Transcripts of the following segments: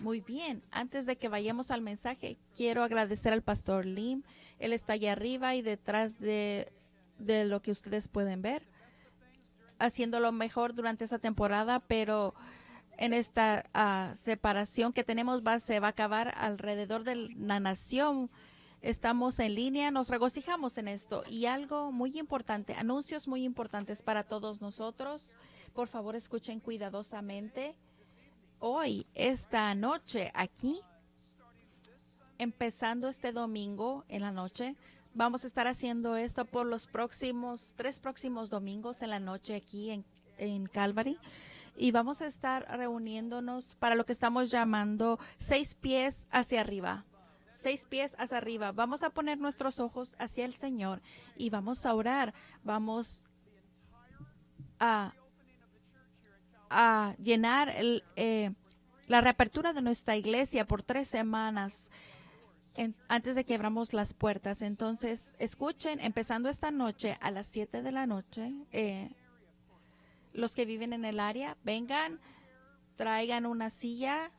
Muy bien, antes de que vayamos al mensaje, quiero agradecer al pastor Lim. Él está allá arriba y detrás de lo que ustedes pueden ver, haciendo lo mejor durante esa temporada, pero en esta separación que tenemos se va a acabar alrededor de la nación. Estamos en línea, nos regocijamos en esto. Y algo muy importante, anuncios muy importantes para todos nosotros. Por favor, escuchen cuidadosamente. Hoy, esta noche, aquí, empezando este domingo en la noche, vamos a estar haciendo esto por los tres próximos domingos en la noche aquí en Calvary. Y vamos a estar reuniéndonos para lo que estamos llamando 6 pies hacia arriba. 6 pies hacia arriba. Vamos a poner nuestros ojos hacia el Señor y vamos a orar. Vamos a llenar la reapertura de nuestra iglesia por 3 semanas antes de que abramos las puertas. Entonces, escuchen, empezando esta noche a las 7 de la noche, los que viven en el área, vengan, traigan una silla,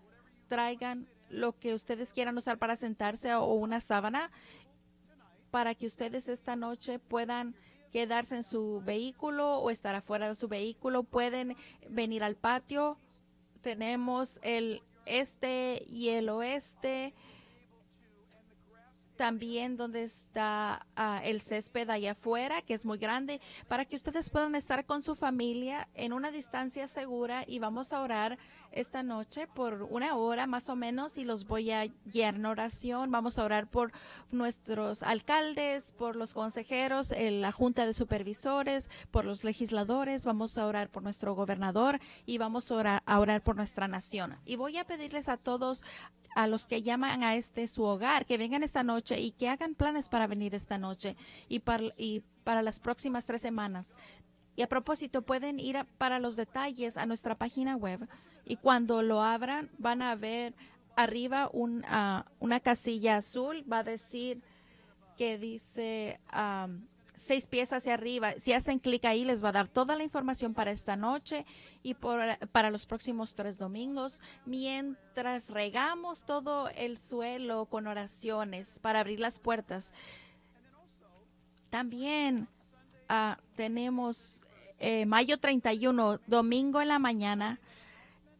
traigan lo que ustedes quieran usar para sentarse o una sábana para que ustedes esta noche puedan quedarse en su vehículo o estar afuera de su vehículo. Pueden venir al patio. Tenemos el este y el oeste. También donde está el césped allá afuera, que es muy grande, para que ustedes puedan estar con su familia en una distancia segura. Y vamos a orar esta noche por 1 hora más o menos y los voy a guiar en oración. Vamos a orar por nuestros alcaldes, por los consejeros, la junta de supervisores, por los legisladores. Vamos a orar por nuestro gobernador y vamos a orar por nuestra nación. Y voy a pedirles a todos, a los que llaman a su hogar, que vengan esta noche y que hagan planes para venir esta noche y para las próximas 3 semanas. Y a propósito, pueden ir para los detalles a nuestra página web y cuando lo abran van a ver arriba una casilla azul, va a decir que dice 6 pies hacia arriba. Si hacen clic ahí, les va a dar toda la información para esta noche y para los próximos 3 domingos, mientras regamos todo el suelo con oraciones para abrir las puertas. También tenemos mayo 31, domingo en la mañana.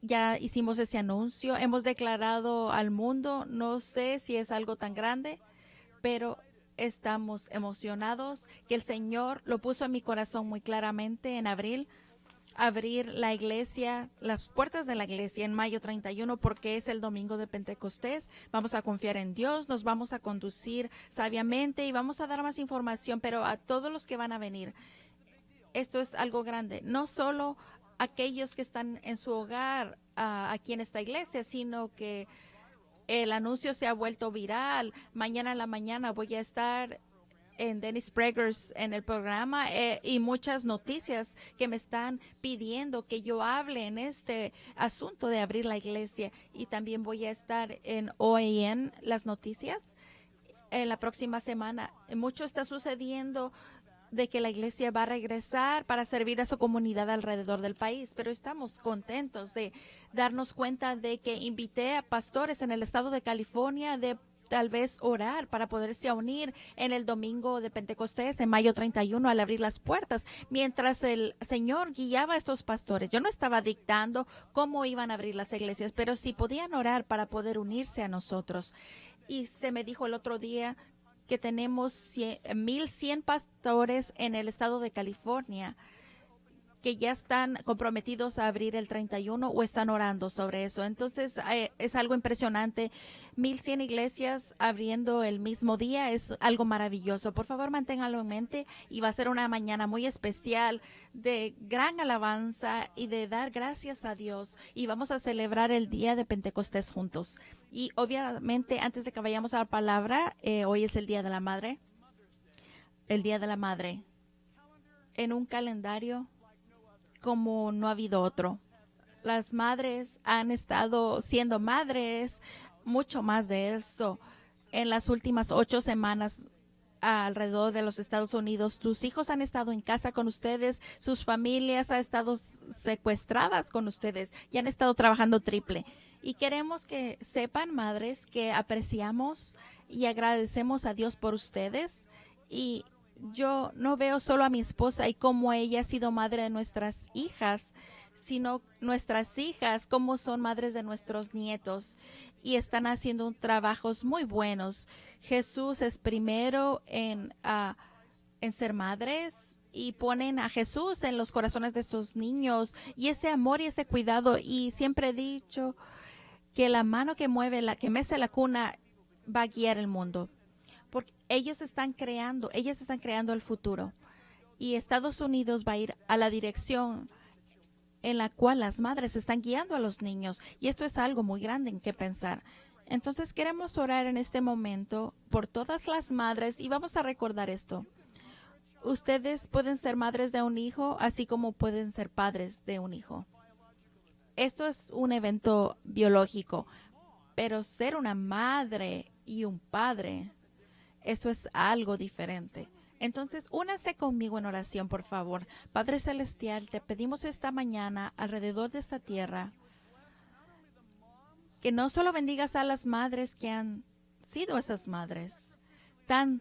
Ya hicimos ese anuncio, hemos declarado al mundo, no sé si es algo tan grande, pero estamos emocionados que el Señor lo puso en mi corazón muy claramente en abrir la iglesia, las puertas de la iglesia en mayo 31 porque es el domingo de Pentecostés. Vamos a confiar en Dios, nos vamos a conducir sabiamente y vamos a dar más información, pero a todos los que van a venir, esto es algo grande, no solo aquellos que están en su hogar aquí en esta iglesia, sino que el anuncio se ha vuelto viral. Mañana en la mañana voy a estar en Dennis Prager's en el programa y muchas noticias que me están pidiendo que yo hable en este asunto de abrir la iglesia. Y también voy a estar en OAN, las noticias, en la próxima semana. Mucho está sucediendo de que la iglesia va a regresar para servir a su comunidad alrededor del país, pero estamos contentos de darnos cuenta de que invité a pastores en el estado de California de tal vez orar para poderse unir en el domingo de Pentecostés en mayo 31 al abrir las puertas, mientras el Señor guiaba a estos pastores. Yo no estaba dictando cómo iban a abrir las iglesias, pero sí podían orar para poder unirse a nosotros. Y se me dijo el otro día que tenemos 1,100 pastores en el estado de California que ya están comprometidos a abrir el 31 o están orando sobre eso. Entonces es algo impresionante. 1,100 iglesias abriendo el mismo día es algo maravilloso. Por favor, manténganlo en mente y va a ser una mañana muy especial de gran alabanza y de dar gracias a Dios. Y vamos a celebrar el día de Pentecostés juntos. Y obviamente, antes de que vayamos a la palabra, hoy es el Día de la Madre. El Día de la Madre. En un calendario como no ha habido otro. Las madres han estado siendo madres, mucho más de eso. En las últimas 8 semanas alrededor de los Estados Unidos. Tus hijos han estado en casa con ustedes, sus familias han estado secuestradas con ustedes y han estado trabajando triple. Y queremos que sepan, madres, que apreciamos y agradecemos a Dios por ustedes. Y yo no veo solo a mi esposa y cómo ella ha sido madre de nuestras hijas, sino nuestras hijas como son madres de nuestros nietos y están haciendo trabajos muy buenos. Jesús es primero en ser madres y ponen a Jesús en los corazones de estos niños y ese amor y ese cuidado. Y siempre he dicho que la mano que mueve, que mece la cuna va a guiar el mundo. Porque ellas están creando el futuro. Y Estados Unidos va a ir a la dirección en la cual las madres están guiando a los niños. Y esto es algo muy grande en qué pensar. Entonces queremos orar en este momento por todas las madres y vamos a recordar esto. Ustedes pueden ser madres de un hijo, así como pueden ser padres de un hijo. Esto es un evento biológico, pero ser una madre y un padre, eso es algo diferente. Entonces, únanse conmigo en oración, por favor. Padre Celestial, te pedimos esta mañana alrededor de esta tierra que no solo bendigas a las madres que han sido esas madres tan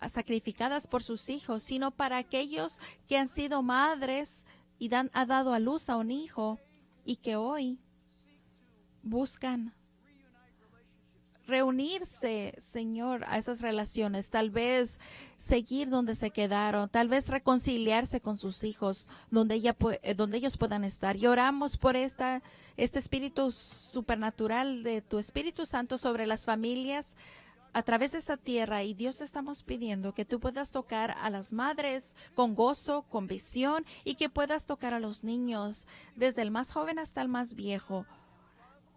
sacrificadas por sus hijos, sino para aquellos que han sido madres y ha dado a luz a un hijo y que hoy buscan reunirse, Señor, a esas relaciones, tal vez seguir donde se quedaron, tal vez reconciliarse con sus hijos, donde ellos puedan estar. Y oramos por este espíritu supernatural de tu Espíritu Santo sobre las familias a través de esta tierra. Y Dios, te estamos pidiendo que tú puedas tocar a las madres con gozo, con visión, y que puedas tocar a los niños, desde el más joven hasta el más viejo,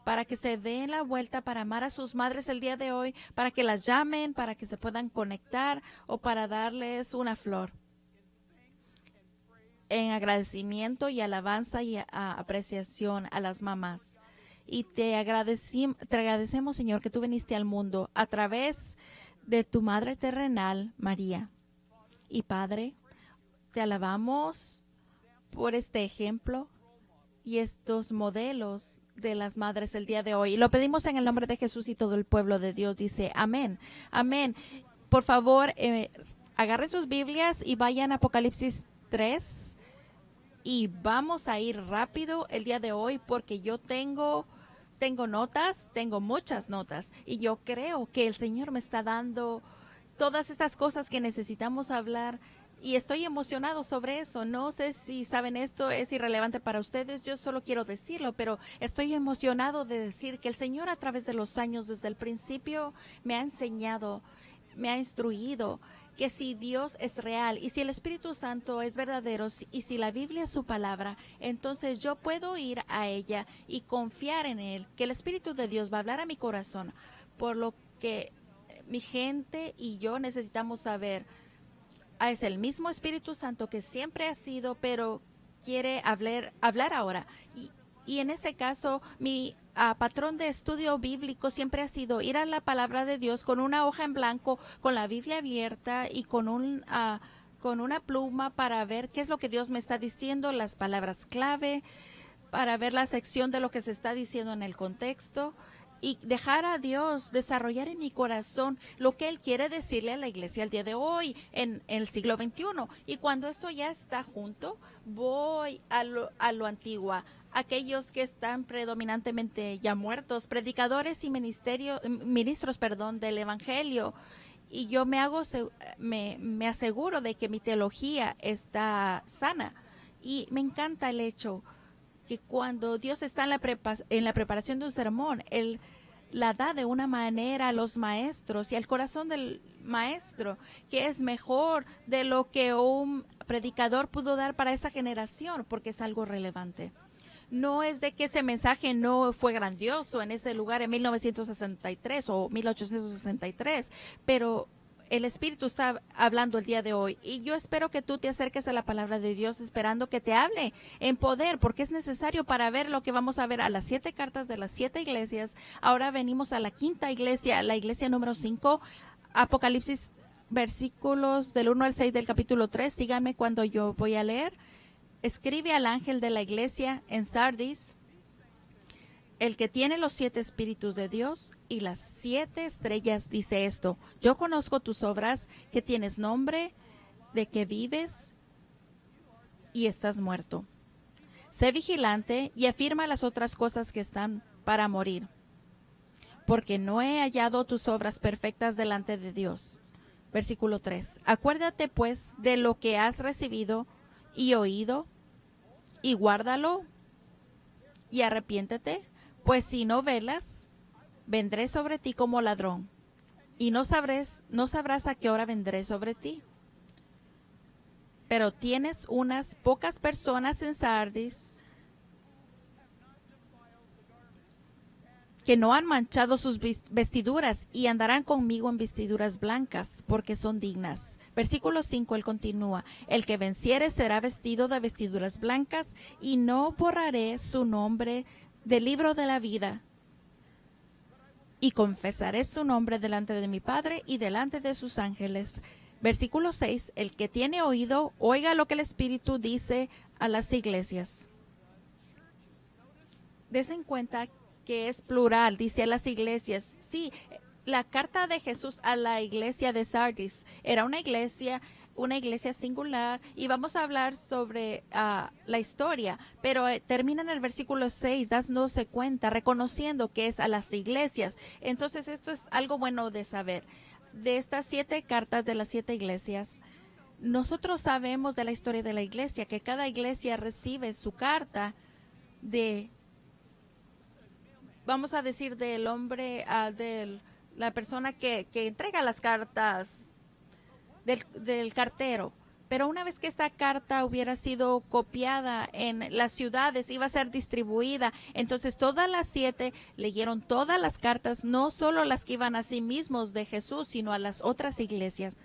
para que se den la vuelta para amar a sus madres el día de hoy, para que las llamen, para que se puedan conectar o para darles una flor en agradecimiento y alabanza y apreciación a las mamás. Y te agradecemos, Señor, que tú viniste al mundo a través de tu Madre terrenal, María. Y Padre, te alabamos por este ejemplo y estos modelos de las madres el día de hoy. Y lo pedimos en el nombre de Jesús y todo el pueblo de Dios dice amén. Amén. Por favor, agarren sus Biblias y vayan a Apocalipsis 3 y vamos a ir rápido el día de hoy porque yo tengo notas, tengo muchas notas y yo creo que el Señor me está dando todas estas cosas que necesitamos hablar. Y estoy emocionado sobre eso. No sé si saben, esto es irrelevante para ustedes. Yo solo quiero decirlo, pero estoy emocionado de decir que el Señor a través de los años, desde el principio, me ha enseñado, me ha instruido que si Dios es real y si el Espíritu Santo es verdadero y si la Biblia es su palabra, entonces yo puedo ir a ella y confiar en Él, que el Espíritu de Dios va a hablar a mi corazón, por lo que mi gente y yo necesitamos saber. Es el mismo Espíritu Santo que siempre ha sido, pero quiere hablar ahora. Y en ese caso, mi patrón de estudio bíblico siempre ha sido ir a la palabra de Dios con una hoja en blanco, con la Biblia abierta y con una pluma para ver qué es lo que Dios me está diciendo, las palabras clave, para ver la sección de lo que se está diciendo en el contexto. Y dejar a Dios desarrollar en mi corazón lo que Él quiere decirle a la iglesia el día de hoy, en el siglo XXI. Y cuando esto ya está junto, voy a lo antiguo. Aquellos que están predominantemente ya muertos, predicadores y ministros del Evangelio. Y yo me aseguro de que mi teología está sana. Y me encanta el hecho que cuando Dios está en la preparación de un sermón, Él la da de una manera a los maestros y al corazón del maestro, que es mejor de lo que un predicador pudo dar para esa generación, porque es algo relevante. No es de que ese mensaje no fue grandioso en ese lugar en 1963 o 1863, pero el Espíritu está hablando el día de hoy y yo espero que tú te acerques a la palabra de Dios esperando que te hable en poder, porque es necesario para ver lo que vamos a ver a las 7 cartas de las 7 iglesias. Ahora venimos a la quinta iglesia, la iglesia número 5, Apocalipsis versículos del 1 al 6 del capítulo 3. Síganme cuando yo voy a leer. Escribe al ángel de la iglesia en Sardis, el que tiene los 7 espíritus de Dios y las 7 estrellas, dice esto: yo conozco tus obras, que tienes nombre de que vives y estás muerto. Sé vigilante y afirma las otras cosas que están para morir, porque no he hallado tus obras perfectas delante de Dios. Versículo 3. Acuérdate pues de lo que has recibido y oído, y guárdalo, y arrepiéntete, pues si no velas, vendré sobre ti como ladrón, y no sabrás a qué hora vendré sobre ti. Pero tienes unas pocas personas en Sardis que no han manchado sus vestiduras y andarán conmigo en vestiduras blancas, porque son dignas. Versículo 5, él continúa: el que venciere será vestido de vestiduras blancas, y no borraré su nombre del libro de la vida, y confesaré su nombre delante de mi Padre y delante de sus ángeles. Versículo 6, el que tiene oído, oiga lo que el Espíritu dice a las iglesias. Desen cuenta que es plural, dice a las iglesias. Sí, la carta de Jesús a la iglesia de Sardis era una iglesia singular, y vamos a hablar sobre la historia, pero termina en el versículo 6 dándose cuenta, reconociendo que es a las iglesias. Entonces esto es algo bueno de saber. De estas 7 cartas de las 7 iglesias, nosotros sabemos de la historia de la iglesia, que cada iglesia recibe su carta de, vamos a decir, del hombre, de la persona que entrega las cartas, del cartero. Pero una vez que esta carta hubiera sido copiada en las ciudades, iba a ser distribuida. Entonces todas las 7 leyeron todas las cartas, no solo las que iban a sí mismos de Jesús, sino a las otras iglesias.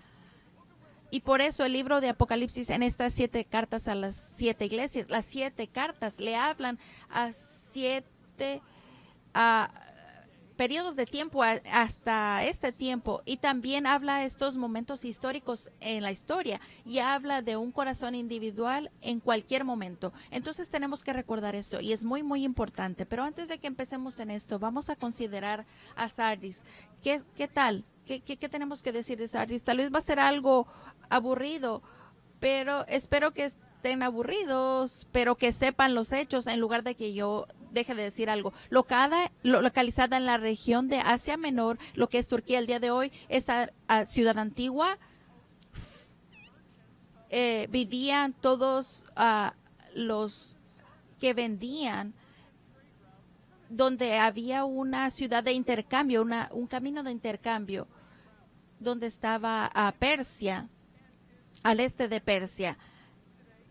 Y por eso el libro de Apocalipsis, en estas 7 cartas a las 7 iglesias, las 7 cartas le hablan a 7 periodos de tiempo hasta este tiempo, y también habla de estos momentos históricos en la historia, y habla de un corazón individual en cualquier momento. Entonces tenemos que recordar eso, y es muy muy importante. Pero antes de que empecemos en esto, vamos a considerar a Sardis. ¿Qué tal? ¿Qué tenemos que decir de Sardis? Tal vez va a ser algo aburrido, pero espero que estén aburridos, pero que sepan los hechos, en lugar de que yo deje de decir algo. Localizada en la región de Asia Menor, lo que es Turquía el día de hoy, esta ciudad antigua, vivían todos los que vendían, donde había una ciudad de intercambio, un camino de intercambio, donde estaba Persia, al este de Persia.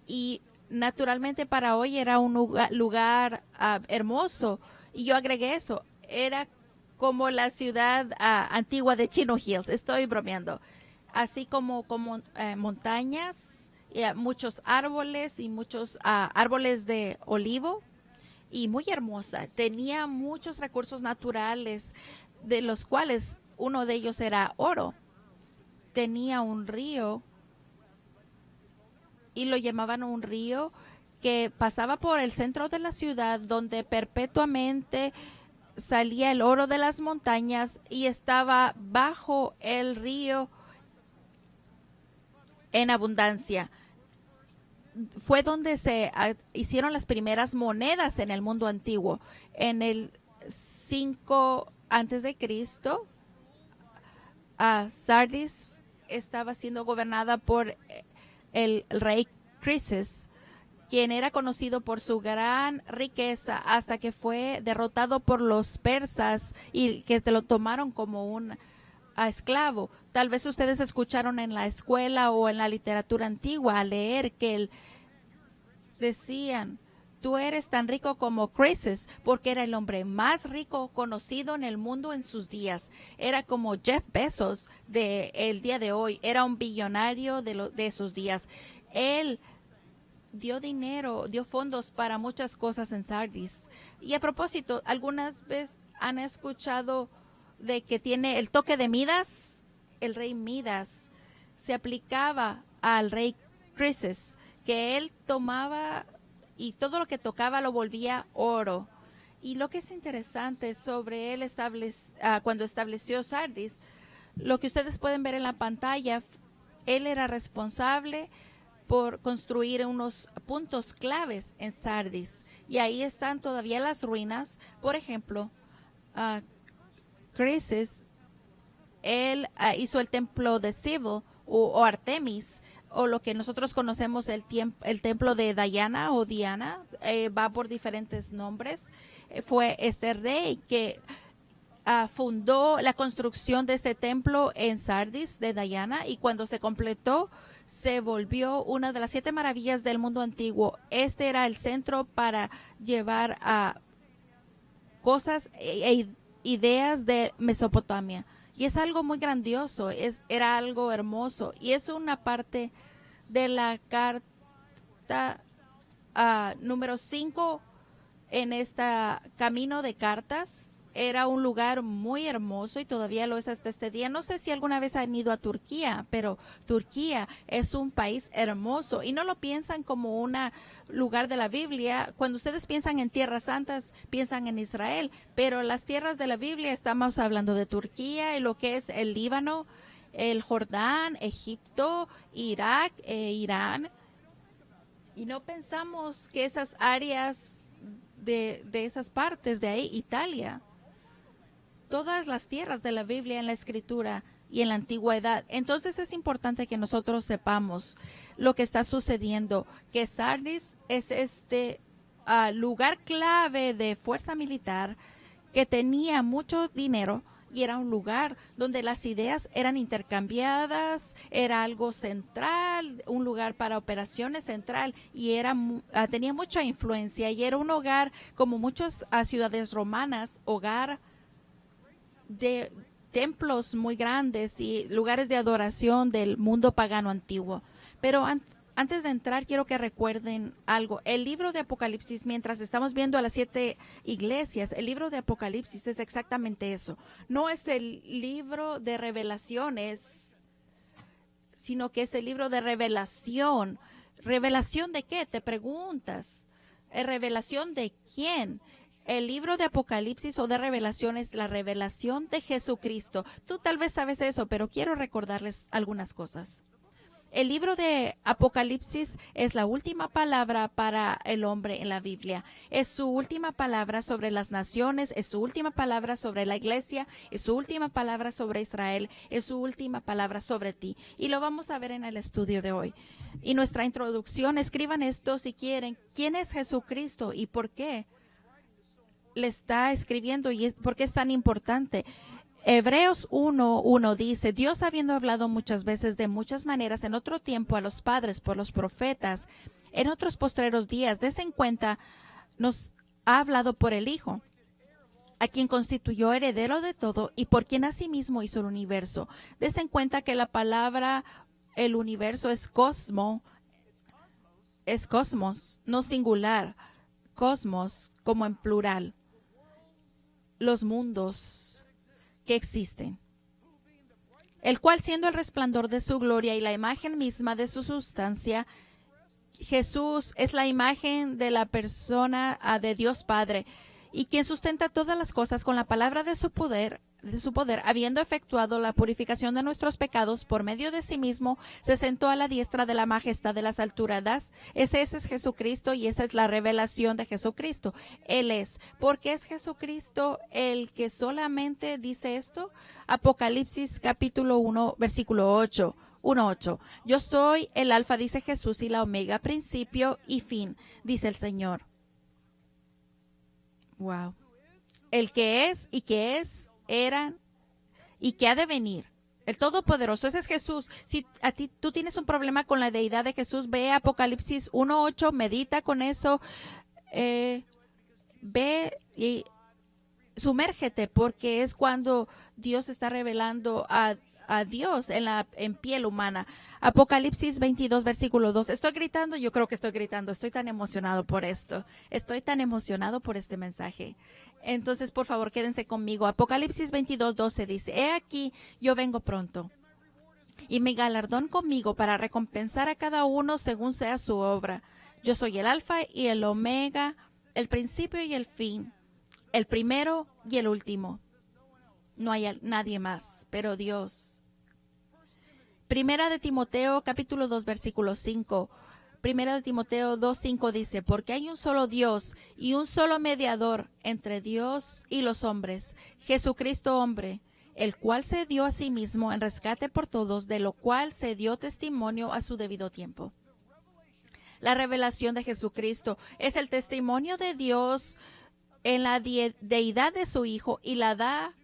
Y naturalmente para hoy era un lugar hermoso. Y yo agregué eso. Era como la ciudad antigua de Chino Hills. Estoy bromeando. Así como montañas, muchos árboles y muchos árboles de olivo. Y muy hermosa. Tenía muchos recursos naturales, de los cuales uno de ellos era oro. Tenía un río, y lo llamaban un río, que pasaba por el centro de la ciudad, donde perpetuamente salía el oro de las montañas, y estaba bajo el río en abundancia. Fue donde se hicieron las primeras monedas en el mundo antiguo. En el 5 antes de Cristo, Sardis estaba siendo gobernada por el rey Crisis, quien era conocido por su gran riqueza, hasta que fue derrotado por los persas y que te lo tomaron como un esclavo. Tal vez ustedes escucharon en la escuela o en la literatura antigua a leer que decían: tú eres tan rico como Crisis, porque era el hombre más rico conocido en el mundo en sus días. Era como Jeff Bezos del día de hoy. Era un billonario de esos días. Él dio dinero, dio fondos para muchas cosas en Sardis. Y a propósito, ¿algunas veces han escuchado de que tiene el toque de Midas? El rey Midas se aplicaba al rey Crisis, que él tomaba y todo lo que tocaba lo volvía oro. Y lo que es interesante sobre él cuando estableció Sardis, lo que ustedes pueden ver en la pantalla, él era responsable por construir unos puntos claves en Sardis. Y ahí están todavía las ruinas. Por ejemplo, Crisis, él hizo el templo de Cybele o Artemis, o lo que nosotros conocemos el templo de Diana o Diana, va por diferentes nombres. Fue este rey que fundó la construcción de este templo en Sardis de Diana, y cuando se completó se volvió una de las 7 maravillas del mundo antiguo. Este era el centro para llevar a cosas e ideas de Mesopotamia. Y es algo muy grandioso, era algo hermoso. Y es una parte de la carta número 5 en este camino de cartas. Era un lugar muy hermoso y todavía lo es hasta este día. No sé si alguna vez han ido a Turquía, pero Turquía es un país hermoso y no lo piensan como un lugar de la Biblia. Cuando ustedes piensan en tierras santas, piensan en Israel, pero las tierras de la Biblia estamos hablando de Turquía y lo que es el Líbano, el Jordán, Egipto, Irak, Irán. Y no pensamos que esas áreas de esas partes de ahí, Italia, todas las tierras de la Biblia en la Escritura y en la antigüedad. Entonces es importante que nosotros sepamos lo que está sucediendo, que Sardis es este lugar clave de fuerza militar que tenía mucho dinero y era un lugar donde las ideas eran intercambiadas, era algo central, un lugar para operaciones central y tenía mucha influencia y era un hogar como muchas ciudades romanas, hogar de templos muy grandes y lugares de adoración del mundo pagano antiguo. Pero antes de entrar, quiero que recuerden algo. El libro de Apocalipsis, mientras estamos viendo a las 7 iglesias, el libro de Apocalipsis es exactamente eso. No es el libro de revelaciones, sino que es el libro de revelación. ¿Revelación de qué? Te preguntas. ¿Revelación de quién? El libro de Apocalipsis o de Revelación es la revelación de Jesucristo. Tú tal vez sabes eso, pero quiero recordarles algunas cosas. El libro de Apocalipsis es la última palabra para el hombre en la Biblia. Es su última palabra sobre las naciones, es su última palabra sobre la iglesia, es su última palabra sobre Israel, es su última palabra sobre ti. Y lo vamos a ver en el estudio de hoy. Y nuestra introducción, escriban esto si quieren. ¿Quién es Jesucristo y por qué le está escribiendo y por qué es tan importante? Hebreos 1:1 dice: Dios, habiendo hablado muchas veces de muchas maneras en otro tiempo a los padres por los profetas, en otros postreros días, des en cuenta, nos ha hablado por el Hijo, a quien constituyó heredero de todo y por quien asimismo hizo el universo. Des en cuenta que la palabra el universo es cosmos, no singular, cosmos como en plural, los mundos que existen, el cual siendo el resplandor de su gloria y la imagen misma de su sustancia, Jesús es la imagen de la persona de Dios Padre, y quien sustenta todas las cosas con la palabra de su poder, habiendo efectuado la purificación de nuestros pecados por medio de sí mismo, se sentó a la diestra de la majestad de las alturas. Ese es Jesucristo y esa es la revelación de Jesucristo. Él es. ¿Por qué es Jesucristo el que solamente dice esto? Apocalipsis capítulo 1, versículo 8. 1:8. Yo soy el alfa, dice Jesús, y la omega, principio y fin, dice el Señor. Wow. El que es y que es, era y que ha de venir. El Todopoderoso, ese es Jesús. Si tú tienes un problema con la deidad de Jesús, ve a Apocalipsis 1:8, medita con eso, ve y sumérgete, porque es cuando Dios está revelando a Dios en piel humana. Apocalipsis 22, versículo 2. Estoy gritando, yo creo que estoy gritando. Estoy tan emocionado por esto. Estoy tan emocionado por este mensaje. Entonces, por favor, quédense conmigo. Apocalipsis 22, 12 dice: He aquí, yo vengo pronto. y mi galardón conmigo para recompensar a cada uno según sea su obra. Yo soy el Alfa y el Omega, el principio y el fin, el primero y el último. No hay nadie más, pero Dios. Primera de Timoteo, capítulo 2, versículo 5. Primera de Timoteo 2:5 dice, porque hay un solo Dios y un solo mediador entre Dios y los hombres, Jesucristo hombre, el cual se dio a sí mismo en rescate por todos, de lo cual se dio testimonio a su debido tiempo. La revelación de Jesucristo es el testimonio de Dios en la deidad de su Hijo y la da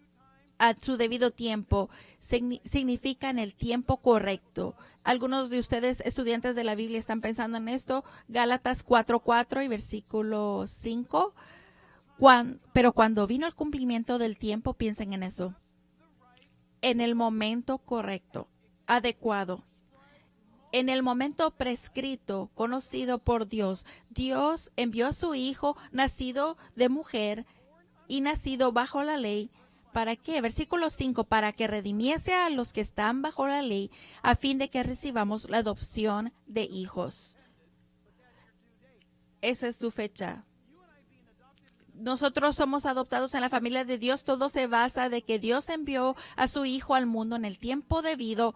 a su debido tiempo. Significa en el tiempo correcto. Algunos de ustedes, estudiantes de la Biblia, están pensando en esto. Gálatas 4:4 y versículo 5. Pero cuando vino el cumplimiento del tiempo, piensen en eso. En el momento correcto, adecuado. En el momento prescrito, conocido por Dios, Dios envió a su Hijo, nacido de mujer y nacido bajo la ley. ¿Para qué? Versículo 5, para que redimiese a los que están bajo la ley, a fin de que recibamos la adopción de hijos. Esa es su fecha. Nosotros somos adoptados en la familia de Dios. Todo se basa de que Dios envió a su Hijo al mundo en el tiempo debido,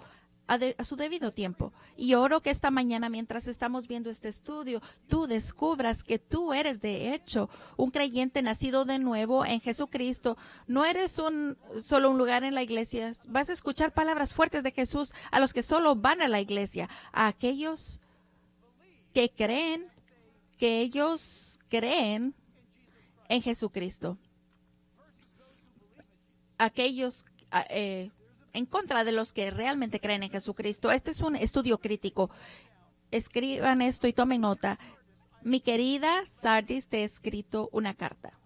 a su debido tiempo. Y oro que esta mañana, mientras estamos viendo este estudio, tú descubras que tú eres de hecho un creyente nacido de nuevo en Jesucristo. No eres solo un lugar en la iglesia. Vas a escuchar palabras fuertes de Jesús a los que solo van a la iglesia, a aquellos que creen, que ellos creen en Jesucristo. Aquellos en contra de los que realmente creen en Jesucristo. Este es un estudio crítico. Escriban esto y tomen nota. Mi querida Sardis, te he escrito una carta.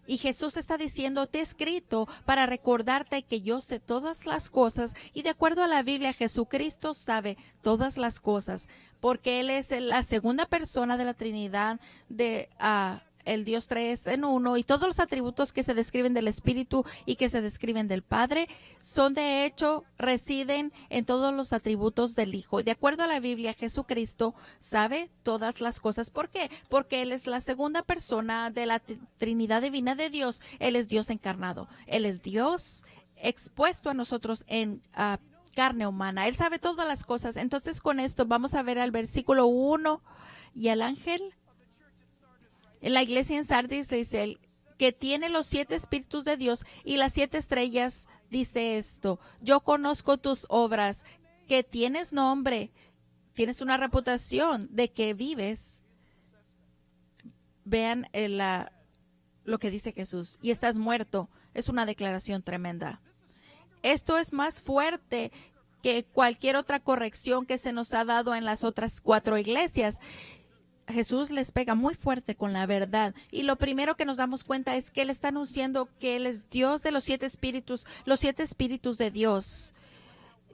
Y Jesús está diciendo, te he escrito para recordarte que yo sé todas las cosas, y de acuerdo a la Biblia, Jesucristo sabe todas las cosas, porque Él es la segunda persona de la Trinidad, el Dios tres en uno, y todos los atributos que se describen del Espíritu y que se describen del Padre son de hecho, residen en todos los atributos del Hijo. Y de acuerdo a la Biblia, Jesucristo sabe todas las cosas. ¿Por qué? Porque Él es la segunda persona de la Trinidad divina de Dios. Él es Dios encarnado. Él es Dios expuesto a nosotros en carne humana. Él sabe todas las cosas. Entonces, con esto vamos a ver al versículo 1 y al ángel. En la iglesia en Sardis dice él que tiene los 7 espíritus de Dios y las 7 estrellas, dice esto: yo conozco tus obras, que tienes nombre, tienes una reputación de que vives. Vean lo que dice Jesús, y estás muerto. Es una declaración tremenda. Esto es más fuerte que cualquier otra corrección que se nos ha dado en las otras 4 iglesias. Jesús les pega muy fuerte con la verdad, y lo primero que nos damos cuenta es que Él está anunciando que Él es Dios de los 7 espíritus, los 7 espíritus de Dios.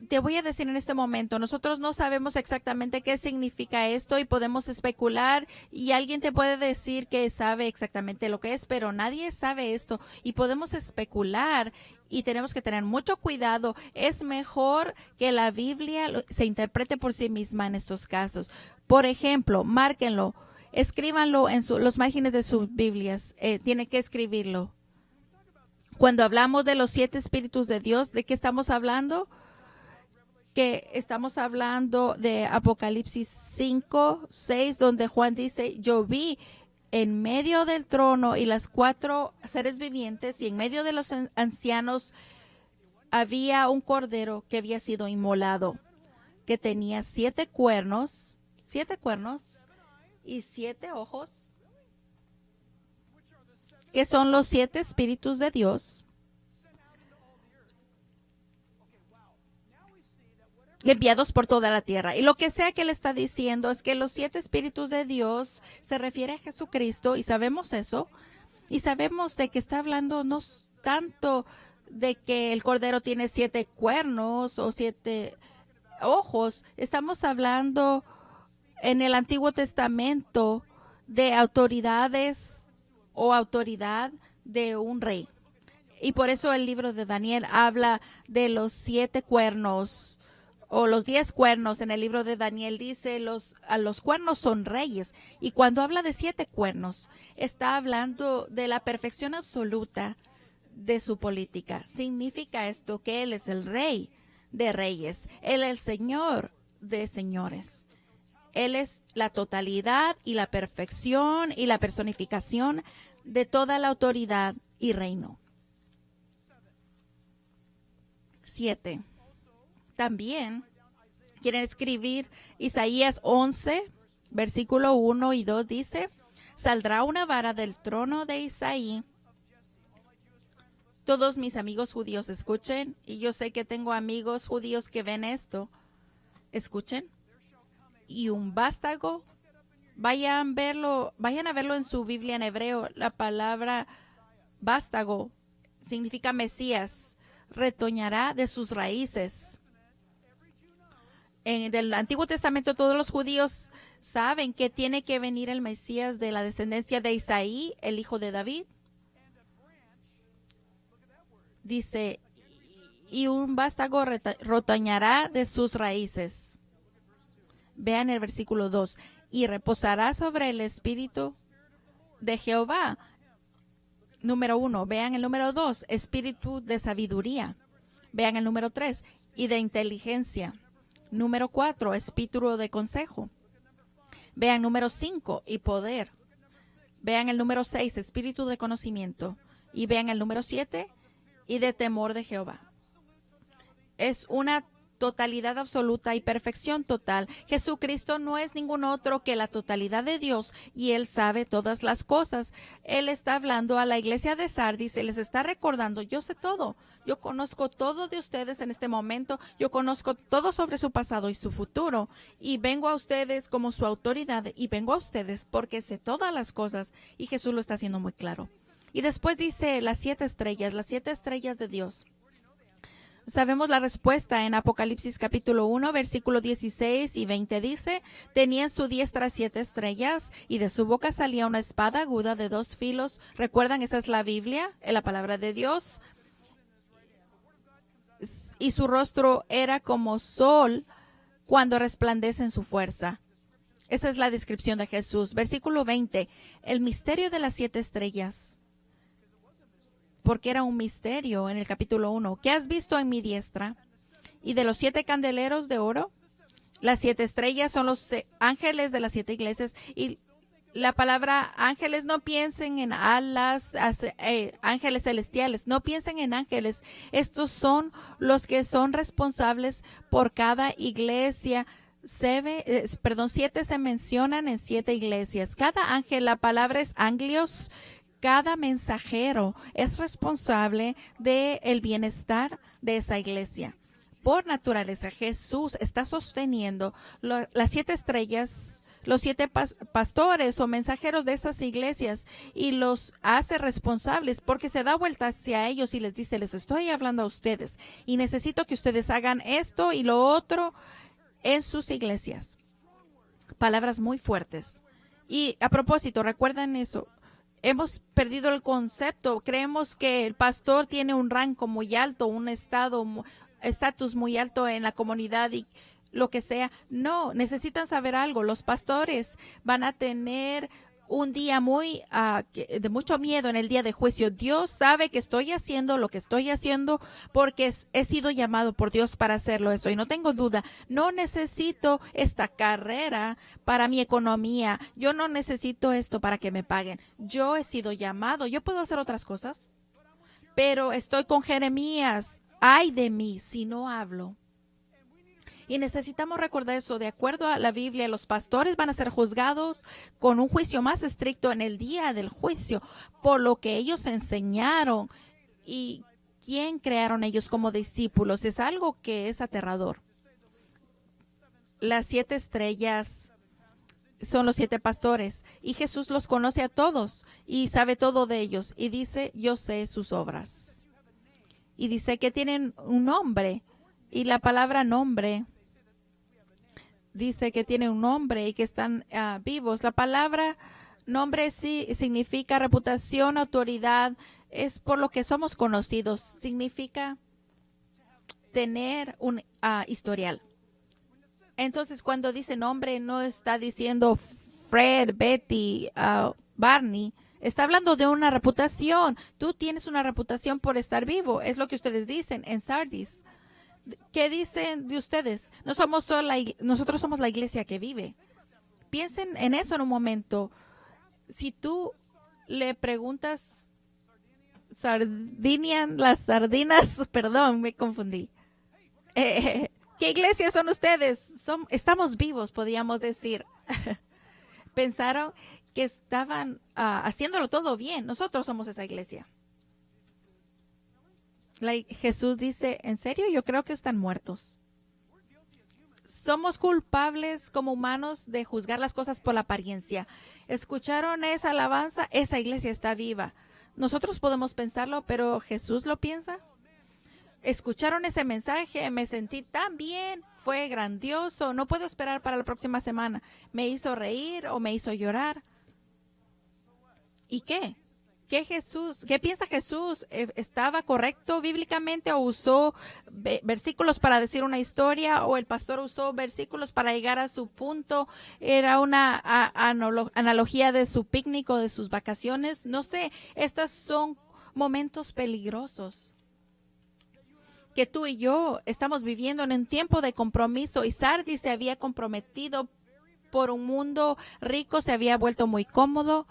Te voy a decir en este momento, nosotros no sabemos exactamente qué significa esto y podemos especular, y alguien te puede decir que sabe exactamente lo que es, pero nadie sabe esto y podemos especular y tenemos que tener mucho cuidado. Es mejor que la Biblia se interprete por sí misma en estos casos. Por ejemplo, márquenlo, escríbanlo en los márgenes de sus Biblias, tiene que escribirlo. Cuando hablamos de los 7 espíritus de Dios, ¿de qué estamos hablando? Que estamos hablando de Apocalipsis 5:6, donde Juan dice, yo vi en medio del trono y las 4 seres vivientes, y en medio de los ancianos había un cordero que había sido inmolado, que tenía 7 cuernos y 7 ojos, que son los 7 espíritus de Dios, enviados por toda la tierra. Y lo que sea que Él está diciendo es que los 7 espíritus de Dios se refiere a Jesucristo, y sabemos eso, y sabemos de que está hablando no tanto de que el cordero tiene 7 cuernos o 7 ojos. Estamos hablando en el Antiguo Testamento de autoridades o autoridad de un rey. Y por eso el libro de Daniel habla de los 7 cuernos o los 10 cuernos en el libro de Daniel dice a los cuernos son reyes. Y cuando habla de 7 cuernos, está hablando de la perfección absoluta de su política. Significa esto que Él es el rey de reyes. Él es el señor de señores. Él es la totalidad y la perfección y la personificación de toda la autoridad y reino. 7. También quieren escribir Isaías 11, versículo 1 y 2 dice, saldrá una vara del trono de Isaí. Todos mis amigos judíos escuchen, y yo sé que tengo amigos judíos que ven esto. Escuchen. Y un vástago, vayan a verlo en su Biblia en hebreo. La palabra vástago significa Mesías, retoñará de sus raíces. En el Antiguo Testamento todos los judíos saben que tiene que venir el Mesías de la descendencia de Isaí, el hijo de David. Dice, y un vástago retoñará de sus raíces. Vean el versículo 2. Y reposará sobre el espíritu de Jehová. Número 1. Vean el número 2. Espíritu de sabiduría. Vean el número 3. Y de inteligencia. Número 4. Espíritu de consejo. Vean número 5. Y poder. Vean el número 6. Espíritu de conocimiento. Y vean el número 7. Y de temor de Jehová. Es una totalidad absoluta y perfección total. Jesucristo no es ningún otro que la totalidad de Dios y Él sabe todas las cosas. Él está hablando a la iglesia de Sardis y les está recordando, yo sé todo. Yo conozco todo de ustedes en este momento. Yo conozco todo sobre su pasado y su futuro. Y vengo a ustedes como su autoridad y vengo a ustedes porque sé todas las cosas. Y Jesús lo está haciendo muy claro. Y después dice las 7 estrellas de Dios. Sabemos la respuesta en Apocalipsis capítulo 1, versículo 16 y 20 dice, tenía en su diestra 7 estrellas y de su boca salía una espada aguda de 2 filos. ¿Recuerdan? Esa es la Biblia, la palabra de Dios. Y su rostro era como sol cuando resplandece en su fuerza. Esa es la descripción de Jesús. Versículo 20, el misterio de las 7 estrellas. Porque era un misterio en el capítulo 1. ¿Qué has visto en mi diestra? Y de los 7 candeleros de oro, las 7 estrellas son los ángeles de las 7 iglesias. Y la palabra ángeles, no piensen en alas, ángeles celestiales. No piensen en ángeles. Estos son los que son responsables por cada iglesia. 7 se mencionan en 7 iglesias. Cada ángel, la palabra es anglios. Cada mensajero es responsable del bienestar de esa iglesia. Por naturaleza, Jesús está sosteniendo las 7 estrellas, los 7 pastores o mensajeros de esas iglesias y los hace responsables porque se da vuelta hacia ellos y les dice, les estoy hablando a ustedes y necesito que ustedes hagan esto y lo otro en sus iglesias. Palabras muy fuertes. Y a propósito, recuerden eso. Hemos perdido el concepto. Creemos que el pastor tiene un rango muy alto, un estatus muy alto en la comunidad y lo que sea. No, necesitan saber algo. Los pastores van a tener un día de mucho miedo en el día de juicio. Dios sabe que estoy haciendo lo que estoy haciendo porque he sido llamado por Dios para hacerlo eso. Y no tengo duda, no necesito esta carrera para mi economía. Yo no necesito esto para que me paguen. Yo he sido llamado. Yo puedo hacer otras cosas, pero estoy con Jeremías. Ay de mí si no hablo. Y necesitamos recordar eso. De acuerdo a la Biblia, los pastores van a ser juzgados con un juicio más estricto en el día del juicio por lo que ellos enseñaron y quién crearon ellos como discípulos. Es algo que es aterrador. Las 7 estrellas son los 7 pastores y Jesús los conoce a todos y sabe todo de ellos. Y dice, yo sé sus obras. Y dice que tienen un nombre. Y la palabra nombre dice que tienen un nombre y que están vivos. La palabra nombre sí significa reputación, autoridad. Es por lo que somos conocidos. Significa tener un historial. Entonces, cuando dice nombre, no está diciendo Fred, Betty, Barney. Está hablando de una reputación. Tú tienes una reputación por estar vivo. Es lo que ustedes dicen en Sardis. ¿Qué dicen de ustedes? No somos solo nosotros somos la iglesia que vive. Piensen en eso en un momento. Si tú le preguntas las sardinas, perdón, me confundí. ¿Qué iglesia son ustedes? Estamos vivos, podríamos decir. Pensaron que estaban haciéndolo todo bien. Nosotros somos esa iglesia. Jesús dice, ¿en serio? Yo creo que están muertos. Somos culpables como humanos de juzgar las cosas por la apariencia. ¿Escucharon esa alabanza? Esa iglesia está viva. Nosotros podemos pensarlo, pero ¿Jesús lo piensa? ¿Escucharon ese mensaje? Me sentí tan bien. Fue grandioso. No puedo esperar para la próxima semana. Me hizo reír o me hizo llorar. ¿Y qué? ¿Qué piensa Jesús? ¿Estaba correcto bíblicamente o usó versículos para decir una historia o el pastor usó versículos para llegar a su punto? ¿Era una analogía de su picnic o de sus vacaciones? No sé, estos son momentos peligrosos que tú y yo estamos viviendo en un tiempo de compromiso, y Sardis se había comprometido por un mundo rico, se había vuelto muy cómodo.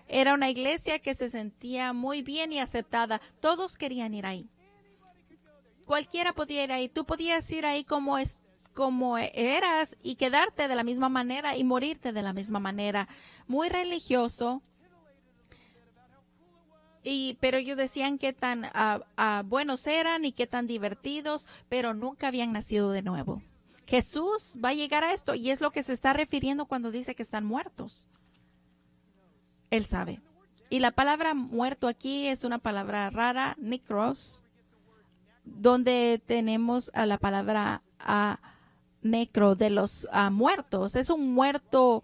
Era una iglesia que se sentía muy bien y aceptada. Todos querían ir ahí. Cualquiera podía ir ahí. Tú podías ir ahí como eras y quedarte de la misma manera y morirte de la misma manera. Muy religioso. Pero ellos decían qué tan buenos eran y qué tan divertidos, pero nunca habían nacido de nuevo. Jesús va a llegar a esto y es lo que se está refiriendo cuando dice que están muertos. Él sabe. Y la palabra muerto aquí es una palabra rara, necros, donde tenemos a la palabra necro de los muertos. Es un muerto,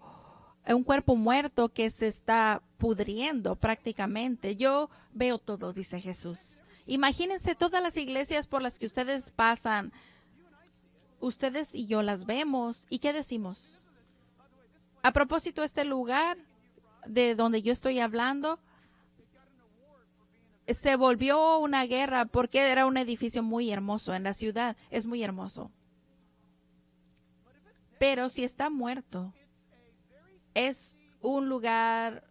un cuerpo muerto que se está pudriendo prácticamente. Yo veo todo, dice Jesús. Imagínense todas las iglesias por las que ustedes pasan. Ustedes y yo las vemos. ¿Y qué decimos? A propósito, este lugar de donde yo estoy hablando se volvió una guerra porque era un edificio muy hermoso en la ciudad. Es muy hermoso. Pero si está muerto, es un lugar,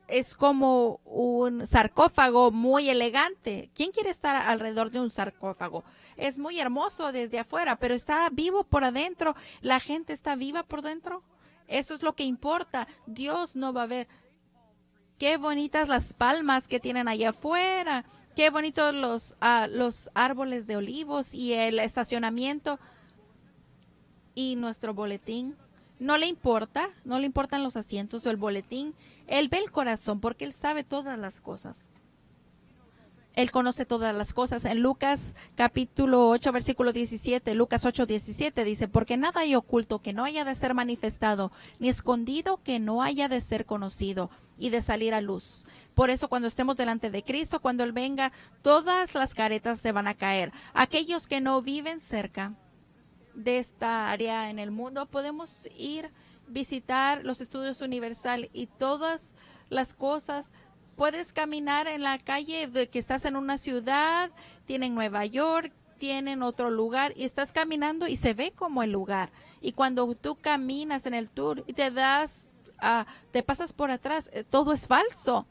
es como un sarcófago muy elegante. ¿Quién quiere estar alrededor de un sarcófago? Es muy hermoso desde afuera, pero está vivo por adentro. La gente está viva por dentro. Eso es lo que importa. Dios no va a ver. Qué bonitas las palmas que tienen allá afuera. Qué bonitos los árboles de olivos y el estacionamiento. Y nuestro boletín. No le importa, no le importan los asientos o el boletín. Él ve el corazón porque él sabe todas las cosas. Él conoce todas las cosas. En Lucas capítulo 8, versículo 17, Lucas 8, 17 dice, porque nada hay oculto que no haya de ser manifestado, ni escondido que no haya de ser conocido y de salir a luz. Por eso cuando estemos delante de Cristo, cuando Él venga, todas las caretas se van a caer. Aquellos que no viven cerca de esta área en el mundo, podemos ir visitar los estudios Universal y todas las cosas. Puedes caminar en la calle de que estás en una ciudad, tienen Nueva York, tienen otro lugar y estás caminando y se ve como el lugar. Y cuando tú caminas en el tour y te pasas por atrás, todo es falso.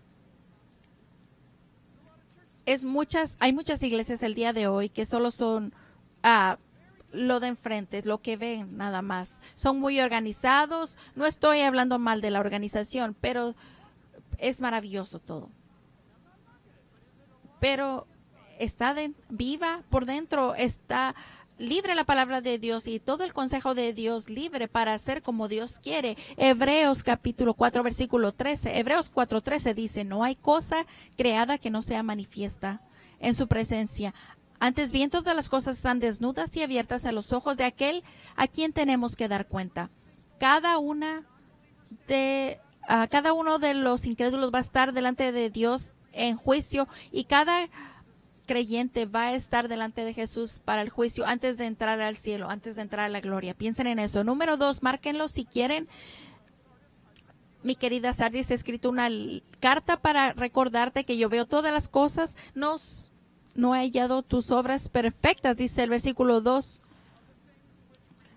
Hay muchas iglesias el día de hoy que solo son lo de enfrente, lo que ven nada más. Son muy organizados. No estoy hablando mal de la organización, pero es maravilloso todo. Pero está viva por dentro, está libre la palabra de Dios y todo el consejo de Dios libre para hacer como Dios quiere. Hebreos capítulo 4, versículo 13. Hebreos 4:13 dice, no hay cosa creada que no sea manifiesta en su presencia. Antes bien, todas las cosas están desnudas y abiertas a los ojos de aquel a quien tenemos que dar cuenta. Cada uno de los incrédulos va a estar delante de Dios en juicio y cada creyente va a estar delante de Jesús para el juicio antes de entrar al cielo, antes de entrar a la gloria. Piensen en eso. Número 2, márquenlo si quieren. Mi querida Sardis, he escrito una carta para recordarte que yo veo todas las cosas. No he hallado tus obras perfectas, dice el versículo 2,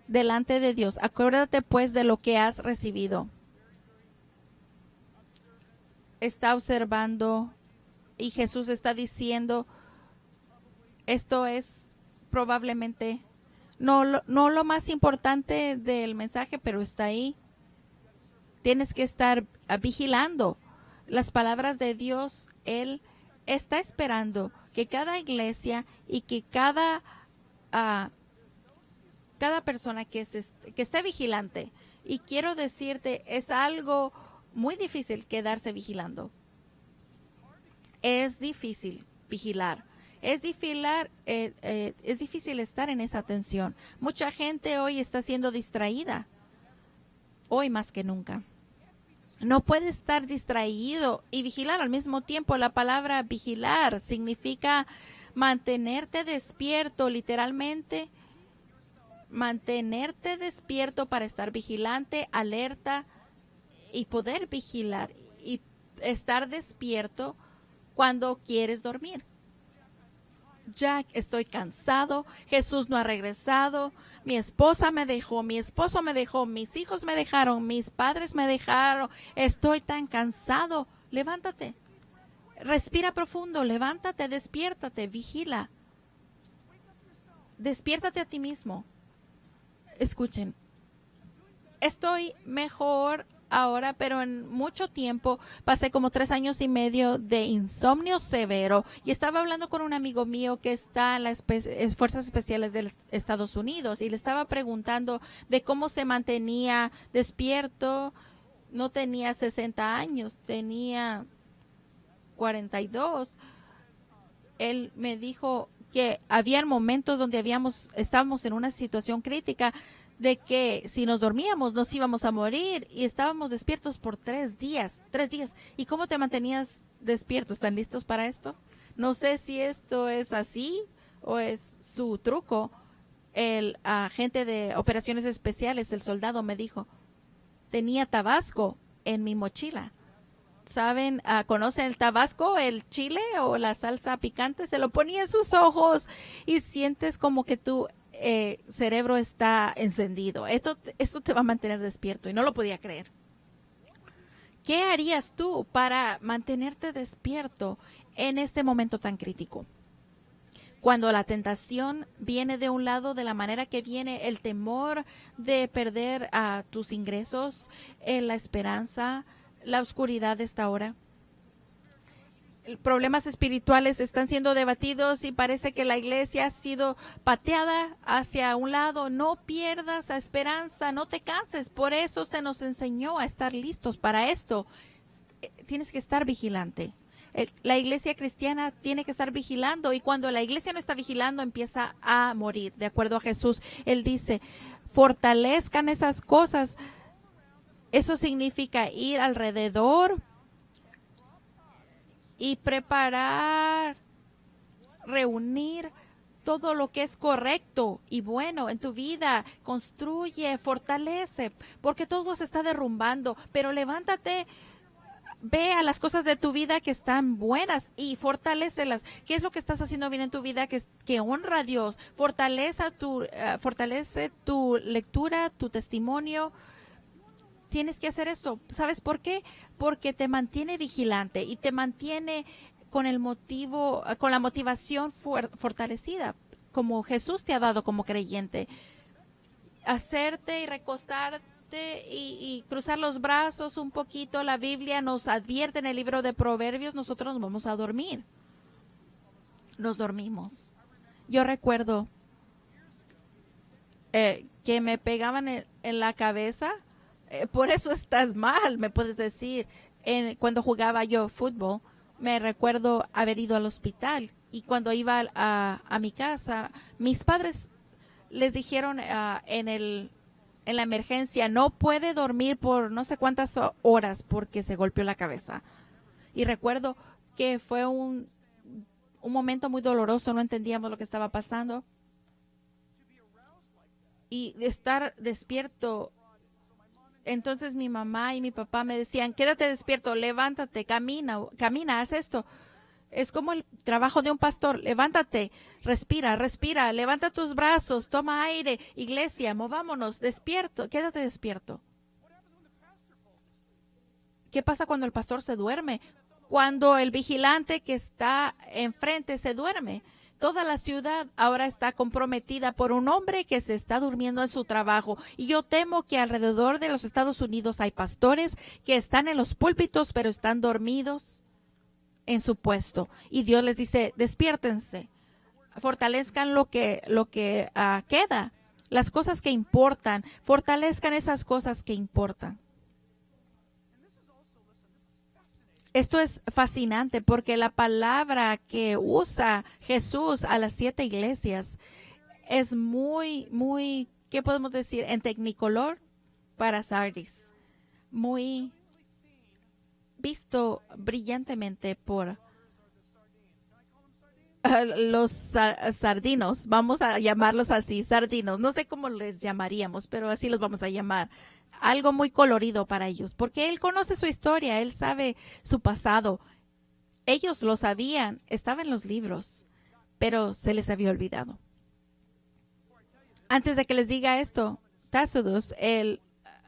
delante de Dios. Acuérdate pues de lo que has recibido. Está observando y Jesús está diciendo, esto es probablemente no lo más importante del mensaje, pero está ahí. Tienes que estar vigilando las palabras de Dios. Él está esperando que cada iglesia y que cada persona que esté vigilante. Y quiero decirte, es algo muy difícil quedarse vigilando. Es difícil vigilar. Es difícil estar en esa tensión. Mucha gente hoy está siendo distraída. Hoy más que nunca. No puede estar distraído y vigilar al mismo tiempo. La palabra vigilar significa mantenerte despierto, literalmente. Mantenerte despierto para estar vigilante, alerta y poder vigilar y estar despierto cuando quieres dormir. Jack, estoy cansado, Jesús no ha regresado, mi esposa me dejó, mi esposo me dejó, mis hijos me dejaron, mis padres me dejaron, estoy tan cansado. Levántate, respira profundo, levántate, despiértate, vigila. Despiértate a ti mismo. Escuchen, estoy mejor ahora, pero en mucho tiempo pasé como 3 años y medio de insomnio severo y estaba hablando con un amigo mío que está en las Fuerzas Especiales de Estados Unidos y le estaba preguntando de cómo se mantenía despierto. No tenía 60 años, tenía 42. Él me dijo que había momentos donde estábamos en una situación crítica de que si nos dormíamos nos íbamos a morir y estábamos despiertos por 3 días. ¿Y cómo te mantenías despierto? ¿Están listos para esto? No sé si esto es así o es su truco. El agente de operaciones especiales, el soldado, me dijo, tenía tabasco en mi mochila. ¿Saben? ¿Conocen el tabasco, el chile o la salsa picante? Se lo ponía en sus ojos y sientes como que tu cerebro está encendido. Esto te va a mantener despierto y no lo podía creer. ¿Qué harías tú para mantenerte despierto en este momento tan crítico? Cuando la tentación viene de un lado, de la manera que viene, el temor de perder tus ingresos, la esperanza, la oscuridad de esta hora. Problemas espirituales están siendo debatidos y parece que la iglesia ha sido pateada hacia un lado. No pierdas la esperanza, no te canses. Por eso se nos enseñó a estar listos para esto. Tienes que estar vigilante. La iglesia cristiana tiene que estar vigilando y cuando la iglesia no está vigilando empieza a morir. De acuerdo a Jesús, Él dice, fortalezcan esas cosas. Eso significa ir alrededor y preparar, reunir todo lo que es correcto y bueno en tu vida. Construye, fortalece, porque todo se está derrumbando. Pero levántate, ve a las cosas de tu vida que están buenas y fortalécelas. ¿Qué es lo que estás haciendo bien en tu vida que honra a Dios? Fortalece tu lectura, tu testimonio. Tienes que hacer eso. ¿Sabes por qué? Porque te mantiene vigilante y te mantiene con la motivación fortalecida, como Jesús te ha dado como creyente. Hacerte y recostarte y cruzar los brazos un poquito. La Biblia nos advierte en el libro de Proverbios, nosotros nos vamos a dormir. Nos dormimos. Yo recuerdo que me pegaban en la cabeza. Por eso estás mal, me puedes decir. Cuando jugaba yo fútbol, me recuerdo haber ido al hospital y cuando iba a mi casa, mis padres les dijeron en la emergencia, no puede dormir por no sé cuántas horas porque se golpeó la cabeza. Y recuerdo que fue un un momento muy doloroso, no entendíamos lo que estaba pasando. Y de estar despierto, entonces mi mamá y mi papá me decían, quédate despierto, levántate, camina, camina, haz esto. Es como el trabajo de un pastor. Levántate, respira, respira, levanta tus brazos, toma aire, iglesia, movámonos, despierto, quédate despierto. ¿Qué pasa cuando el pastor se duerme? Cuando el vigilante que está enfrente se duerme. Toda la ciudad ahora está comprometida por un hombre que se está durmiendo en su trabajo. Y yo temo que alrededor de los Estados Unidos hay pastores que están en los púlpitos, pero están dormidos en su puesto. Y Dios les dice, despiértense, fortalezcan lo que queda, las cosas que importan, fortalezcan esas cosas que importan. Esto es fascinante porque la palabra que usa Jesús a las 7 iglesias es muy, ¿qué podemos decir? En tecnicolor para Sardis. Muy visto brillantemente por los sardinos. Vamos a llamarlos así, sardinos. No sé cómo les llamaríamos, pero así los vamos a llamar. Algo muy colorido para ellos, porque Él conoce su historia, Él sabe su pasado. Ellos lo sabían, estaba en los libros, pero se les había olvidado. Antes de que les diga esto, Tácitos,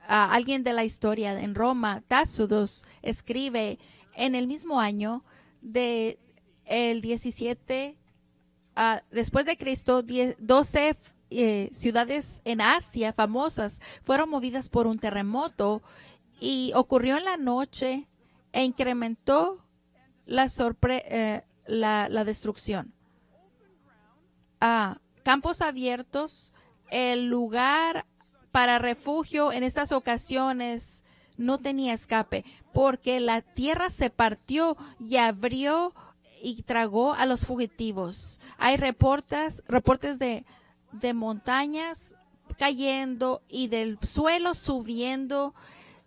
alguien de la historia en Roma, Tácitos escribe en el mismo año de el 17 después de Cristo, 12 ciudades en Asia famosas fueron movidas por un terremoto y ocurrió en la noche e incrementó la destrucción. Campos abiertos, el lugar para refugio en estas ocasiones no tenía escape porque la tierra se partió y abrió y tragó a los fugitivos. Hay reportes de montañas cayendo y del suelo subiendo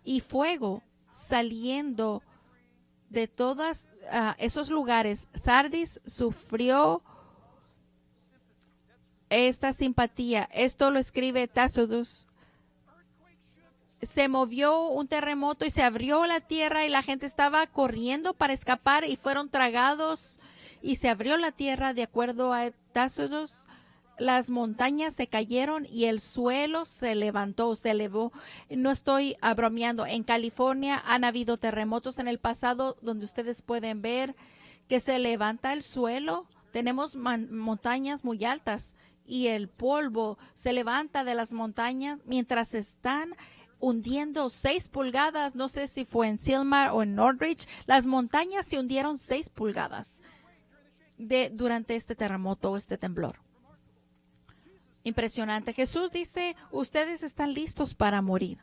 y fuego saliendo de todos esos lugares. Sardis sufrió esta simpatía. Esto lo escribe Tácitos. Se movió un terremoto y se abrió la tierra y la gente estaba corriendo para escapar y fueron tragados y se abrió la tierra. De acuerdo a Tácitos, las montañas se cayeron y el suelo se levantó, se elevó. No estoy bromeando. En California han habido terremotos en el pasado donde ustedes pueden ver que se levanta el suelo. Tenemos montañas muy altas y el polvo se levanta de las montañas mientras están hundiendo 6 pulgadas. No sé si fue en Sylmar o en Northridge. Las montañas se hundieron 6 pulgadas durante este terremoto o este temblor. Impresionante. Jesús dice, ustedes están listos para morir.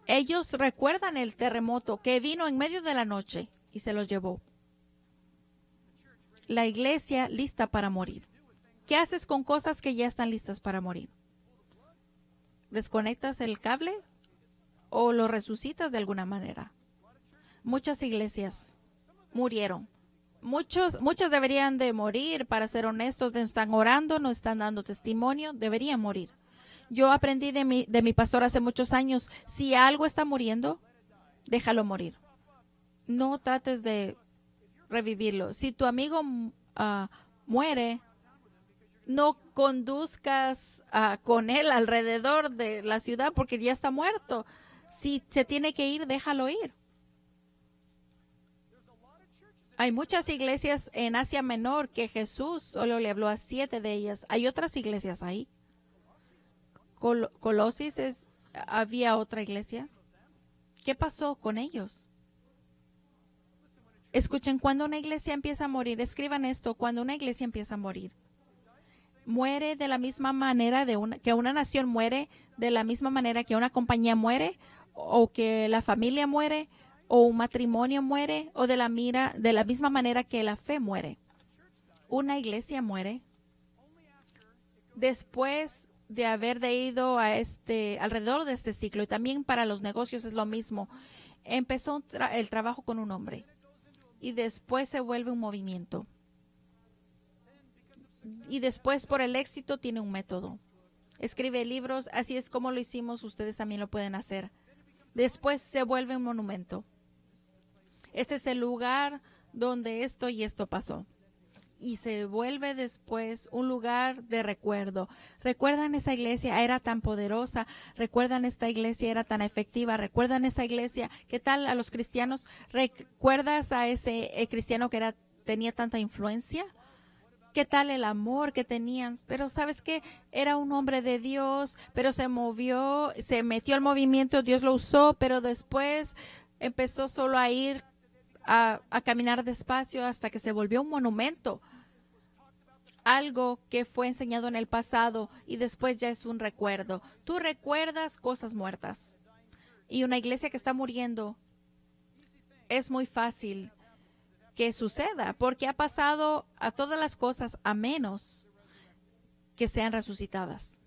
Ellos recuerdan el terremoto que vino en medio de la noche y se los llevó. La iglesia lista para morir. ¿Qué haces con cosas que ya están listas para morir? ¿Desconectas el cable o lo resucitas de alguna manera? Muchas iglesias murieron. Muchos deberían de morir, para ser honestos. No están orando, no están dando testimonio, deberían morir. Yo aprendí de mi pastor hace muchos años, si algo está muriendo, déjalo morir. No trates de revivirlo. Si tu amigo muere, no conduzcas con él alrededor de la ciudad porque ya está muerto. Si se tiene que ir, déjalo ir. Hay muchas iglesias en Asia Menor que Jesús solo le habló a 7 de ellas. Hay otras iglesias ahí. Colosis había otra iglesia. ¿Qué pasó con ellos? Escuchen, cuando una iglesia empieza a morir, escriban esto, cuando una iglesia empieza a morir, muere de la misma manera que una nación muere, de la misma manera que una compañía muere, o que la familia muere, o un matrimonio muere, o de la misma manera que la fe muere. Una iglesia muere después de haber ido alrededor de este ciclo. Y también para los negocios es lo mismo. Empezó el trabajo con un hombre y después se vuelve un movimiento. y después por el éxito tiene un método. Escribe libros, así es como lo hicimos, ustedes también lo pueden hacer. Después se vuelve un monumento. Este es el lugar donde esto y esto pasó. Y se vuelve después un lugar de recuerdo. ¿Recuerdan esa iglesia? Era tan poderosa. ¿Recuerdan esta iglesia? Era tan efectiva. ¿Recuerdan esa iglesia? ¿Qué tal a los cristianos? ¿Recuerdas a ese cristiano que tenía tanta influencia? ¿Qué tal el amor que tenían? Pero ¿sabes qué? Era un hombre de Dios, pero se movió, se metió al movimiento, Dios lo usó, pero después empezó solo a ir a caminar despacio hasta que se volvió un monumento. Algo que fue enseñado en el pasado y después ya es un recuerdo. Tú recuerdas cosas muertas. Y una iglesia que está muriendo es muy fácil que suceda porque ha pasado a todas las cosas a menos que sean resucitadas.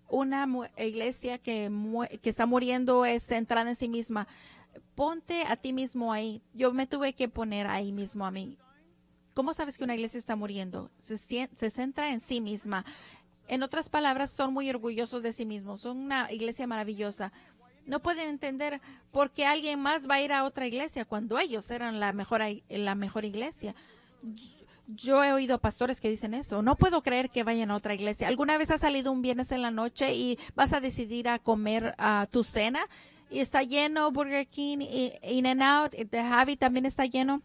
Una iglesia que está muriendo es centrada en sí misma. Ponte a ti mismo ahí. Yo me tuve que poner ahí mismo a mí. ¿Cómo sabes que una iglesia está muriendo? Se centra en sí misma. En otras palabras, son muy orgullosos de sí mismos. Son una iglesia maravillosa. No pueden entender por qué alguien más va a ir a otra iglesia cuando ellos eran la mejor iglesia. Yo he oído pastores que dicen eso. No puedo creer que vayan a otra iglesia. ¿Alguna vez has salido un viernes en la noche y vas a decidir a comer tu cena? Y está lleno Burger King, In-N-Out, The Javi también está lleno.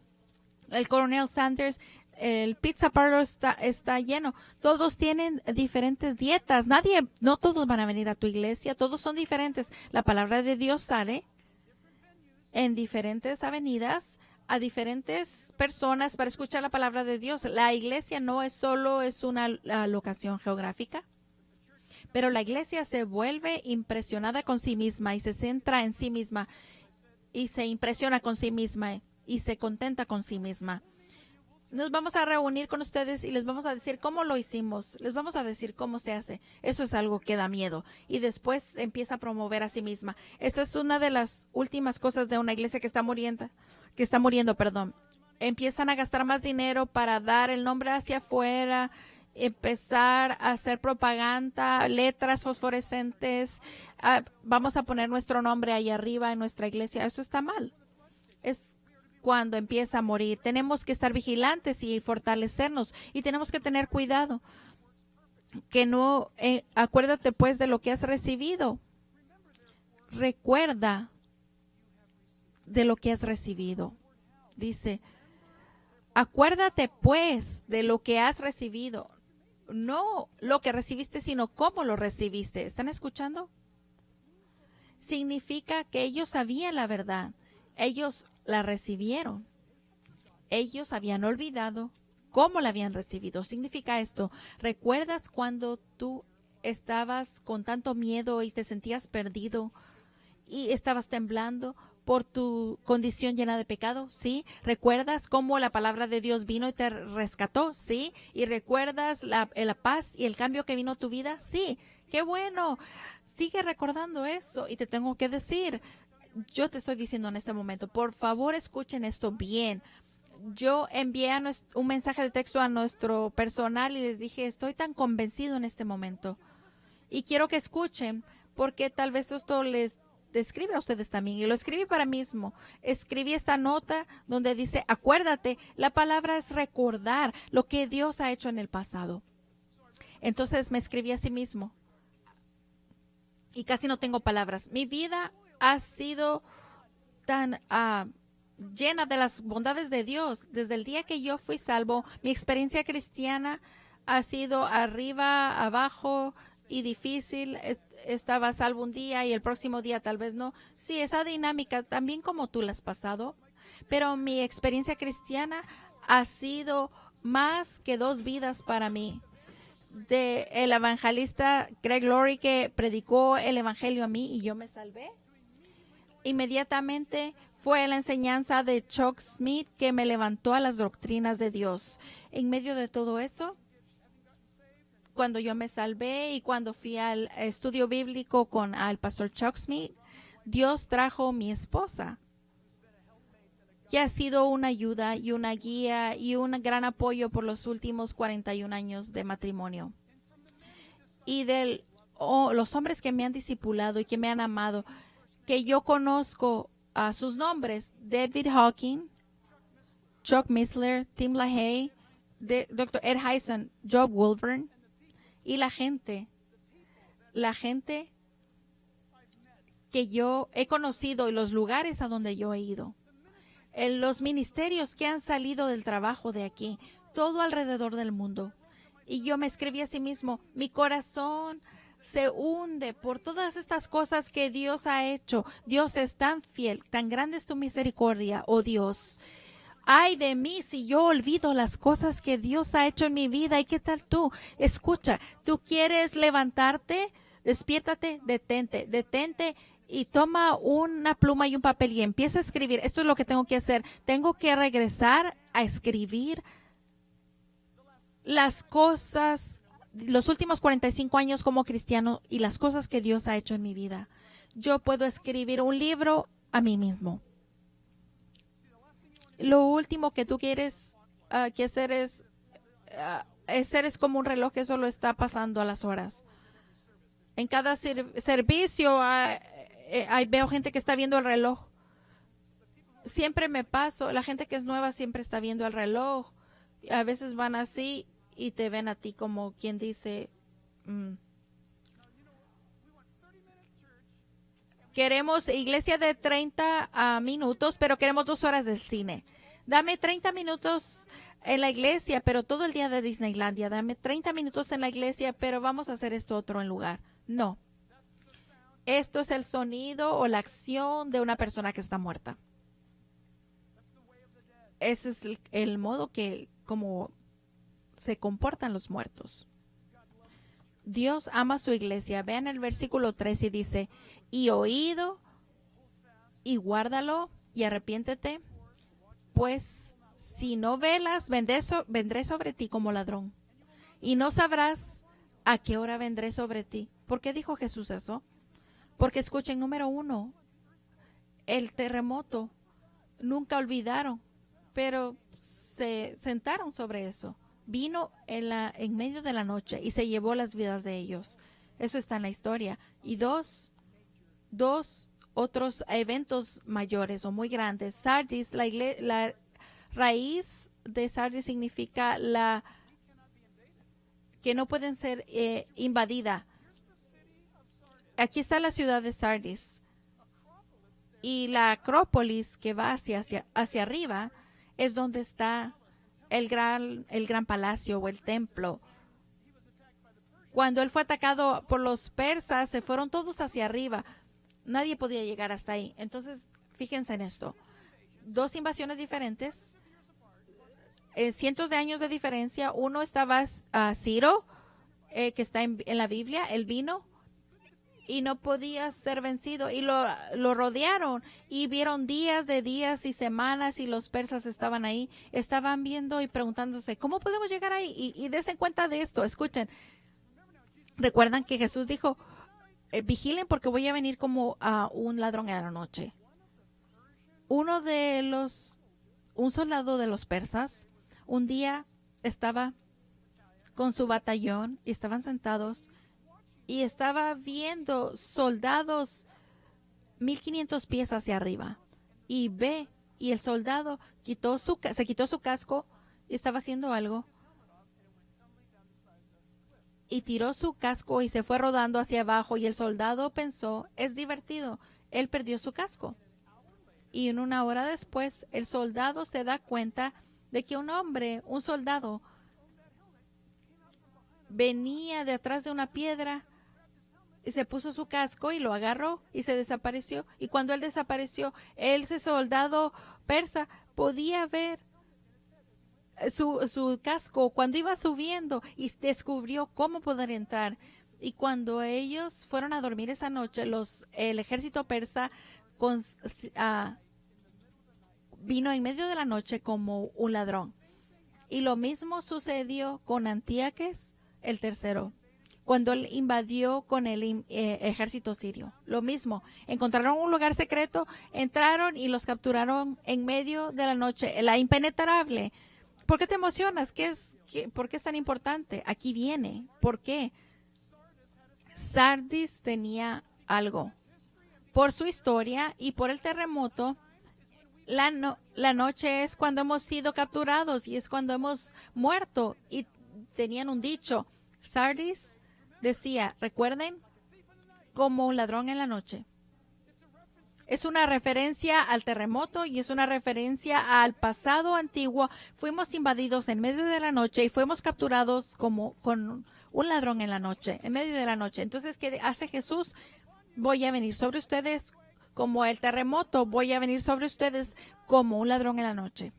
El Coronel Sanders, el Pizza Parlor está lleno. Todos tienen diferentes dietas. No todos van a venir a tu iglesia. Todos son diferentes. La palabra de Dios sale en diferentes avenidas a diferentes personas para escuchar la palabra de Dios. La iglesia no es solo una locación geográfica, pero la iglesia se vuelve impresionada con sí misma y se centra en sí misma y se impresiona con sí misma y se contenta con sí misma. Nos vamos a reunir con ustedes y les vamos a decir cómo lo hicimos. Les vamos a decir cómo se hace. Eso es algo que da miedo. Y después empieza a promover a sí misma. Esta es una de las últimas cosas de una iglesia que está muriendo. Empiezan a gastar más dinero para dar el nombre hacia afuera, empezar a hacer propaganda, letras fosforescentes. Vamos a poner nuestro nombre ahí arriba en nuestra iglesia. Eso está mal. Es cuando empieza a morir. Tenemos que estar vigilantes y fortalecernos y tenemos que tener cuidado. Que no, acuérdate pues de lo que has recibido. Recuerda de lo que has recibido. Dice, acuérdate pues de lo que has recibido. No lo que recibiste, sino cómo lo recibiste. ¿Están escuchando? Significa que ellos sabían la verdad. Ellos la recibieron. Ellos habían olvidado cómo la habían recibido. Significa esto. ¿Recuerdas cuando tú estabas con tanto miedo y te sentías perdido y estabas temblando por tu condición llena de pecado? ¿Sí? ¿Recuerdas cómo la palabra de Dios vino y te rescató? ¿Sí? ¿Y recuerdas la paz y el cambio que vino a tu vida? Sí. ¡Qué bueno! Sigue recordando eso y te tengo que decir, yo te estoy diciendo en este momento, por favor escuchen esto bien. Yo envié un mensaje de texto a nuestro personal y les dije, estoy tan convencido en este momento. Y quiero que escuchen, porque tal vez esto les describe a ustedes también. Y lo escribí para mí mismo. Escribí esta nota donde dice, acuérdate, la palabra es recordar lo que Dios ha hecho en el pasado. Entonces me escribí a sí mismo. Y casi no tengo palabras. Mi vida ha sido tan llena de las bondades de Dios. Desde el día que yo fui salvo, mi experiencia cristiana ha sido arriba, abajo y difícil. Estaba salvo un día y el próximo día tal vez no. Sí, esa dinámica también como tú la has pasado. Pero mi experiencia cristiana ha sido más que 2 vidas para mí. De el evangelista Greg Laurie que predicó el evangelio a mí y yo me salvé. Inmediatamente fue la enseñanza de Chuck Smith que me levantó a las doctrinas de Dios. En medio de todo eso, cuando yo me salvé y cuando fui al estudio bíblico con el pastor Chuck Smith, Dios trajo mi esposa, que ha sido una ayuda y una guía y un gran apoyo por los últimos 41 años de matrimonio. Y de los hombres que me han discipulado y que me han amado, que yo conozco a sus nombres: David Hawking, Chuck Missler, Tim LaHaye, Dr. Ed Hyson, Job Wolvern, y la gente que yo he conocido y los lugares a donde yo he ido, en los ministerios que han salido del trabajo de aquí, todo alrededor del mundo. Y yo me escribí a sí mismo, mi corazón se hunde por todas estas cosas que Dios ha hecho. Dios es tan fiel, tan grande es tu misericordia, oh Dios. Ay de mí si yo olvido las cosas que Dios ha hecho en mi vida. ¿Y qué tal tú? Escucha, tú quieres levantarte, despiértate, detente y toma una pluma y un papel y empieza a escribir. Esto es lo que tengo que hacer. Tengo que regresar a escribir las cosas, los últimos 45 años como cristiano y las cosas que Dios ha hecho en mi vida. Yo puedo escribir un libro a mí mismo. Lo último que tú quieres que hacer es como un reloj que solo está pasando a las horas. En cada servicio veo gente que está viendo el reloj. Siempre me paso, la gente que es nueva siempre está viendo el reloj. A veces van así y te ven a ti como quien dice, queremos iglesia de 30 minutos, pero queremos 2 horas del cine. Dame 30 minutos en la iglesia, pero todo el día de Disneylandia. Dame 30 minutos en la iglesia, pero vamos a hacer esto otro en lugar. No. Esto es el sonido o la acción de una persona que está muerta. Ese es el modo que como se comportan los muertos. Dios ama a su iglesia. Vean el versículo 3 y dice, y oído y guárdalo y arrepiéntete, pues si no velas, vendré sobre ti como ladrón y no sabrás a qué hora vendré sobre ti. ¿Por qué dijo Jesús eso? Porque escuchen, número 1, el terremoto, nunca olvidaron, pero se sentaron sobre eso. Vino en medio de la noche y se llevó las vidas de ellos. Eso está en la historia. Y dos otros eventos mayores o muy grandes. Sardis, la raíz de Sardis significa que no pueden ser invadida. Aquí está la ciudad de Sardis. Y la Acrópolis que va hacia arriba es donde está el gran palacio o el templo. Cuando él fue atacado por los persas, se fueron todos hacia arriba. Nadie podía llegar hasta ahí. Entonces, fíjense en esto. 2 invasiones diferentes, cientos de años de diferencia. Uno estaba Ciro, que está en la Biblia. Él vino y no podía ser vencido y lo rodearon y vieron días y semanas y los persas estaban ahí, estaban viendo y preguntándose, ¿cómo podemos llegar ahí? Y dense cuenta de esto, escuchen. Recuerdan que Jesús dijo, vigilen porque voy a venir como a un ladrón en la noche. Un soldado de los persas, un día estaba con su batallón y estaban sentados y estaba viendo soldados 1500 pies hacia arriba. Y el soldado se quitó su casco y estaba haciendo algo. Y tiró su casco y se fue rodando hacia abajo. Y el soldado pensó, es divertido. Él perdió su casco. Y en 1 hora después, el soldado se da cuenta de que un soldado, venía de atrás de una piedra y se puso su casco y lo agarró y se desapareció. Y cuando él desapareció, ese soldado persa podía ver su casco cuando iba subiendo y descubrió cómo poder entrar. Y cuando ellos fueron a dormir esa noche, el ejército persa vino en medio de la noche como un ladrón. Y lo mismo sucedió con Antíoco el tercero. cuando él invadió con el ejército sirio. Lo mismo, encontraron un lugar secreto, entraron y los capturaron en medio de la noche. La impenetrable. ¿Por qué te emocionas? ¿Por qué es tan importante? Aquí viene. ¿Por qué? Sardis tenía algo. Por su historia y por el terremoto, la noche es cuando hemos sido capturados y es cuando hemos muerto. Y tenían un dicho. Sardis decía, recuerden, como un ladrón en la noche. Es una referencia al terremoto y es una referencia al pasado antiguo. Fuimos invadidos en medio de la noche y fuimos capturados como con un ladrón en la noche, en medio de la noche. Entonces, ¿qué hace Jesús? Voy a venir sobre ustedes como el terremoto, voy a venir sobre ustedes como un ladrón en la noche.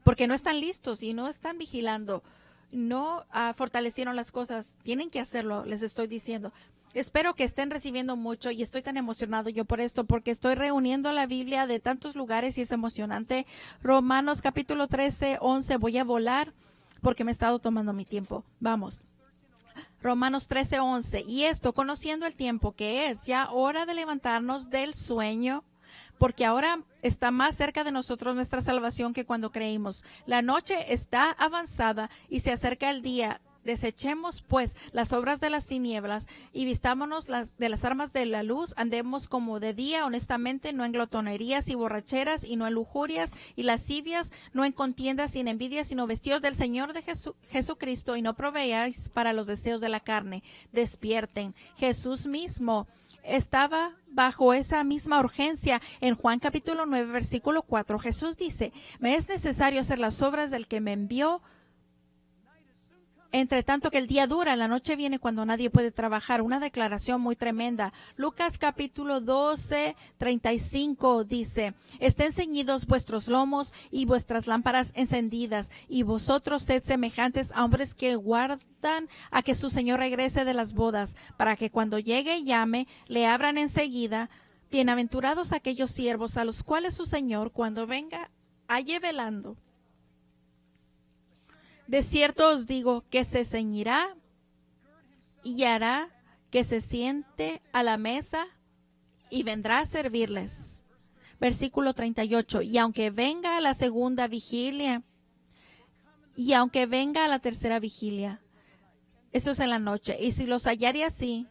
Porque no están listos y no están vigilando, no fortalecieron las cosas. Tienen que hacerlo, les estoy diciendo. Espero que estén recibiendo mucho y estoy tan emocionado yo por esto, porque estoy reuniendo la Biblia de tantos lugares y es emocionante. Romanos capítulo 13, 11, voy a volar porque me he estado tomando mi tiempo. Vamos. Romanos 13, 11. Y esto, conociendo el tiempo que es ya hora de levantarnos del sueño, porque ahora está más cerca de nosotros nuestra salvación que cuando creímos. La noche está avanzada y se acerca el día. Desechemos pues las obras de las tinieblas y vistámonos de las armas de la luz. Andemos como de día, honestamente, no en glotonerías y borracheras, y no en lujurias y lascivias, no en contiendas y en envidias, sino vestidos del Señor de Jesucristo, y no proveáis para los deseos de la carne. Despierten. Jesús mismo estaba bajo esa misma urgencia. En Juan capítulo 9, versículo 4, Jesús dice, me es necesario hacer las obras del que me envió, entre tanto que el día dura, la noche viene cuando nadie puede trabajar. Una declaración muy tremenda. Lucas capítulo 12, 35 dice, estén ceñidos vuestros lomos y vuestras lámparas encendidas, y vosotros sed semejantes a hombres que guardan a que su Señor regrese de las bodas, para que cuando llegue y llame, le abran enseguida. Bienaventurados aquellos siervos a los cuales su Señor, cuando venga, halle velando. De cierto os digo que se ceñirá y hará que se siente a la mesa y vendrá a servirles. Versículo 38. Y aunque venga a la segunda vigilia, y aunque venga a la tercera vigilia, eso es en la noche, y si los hallare así,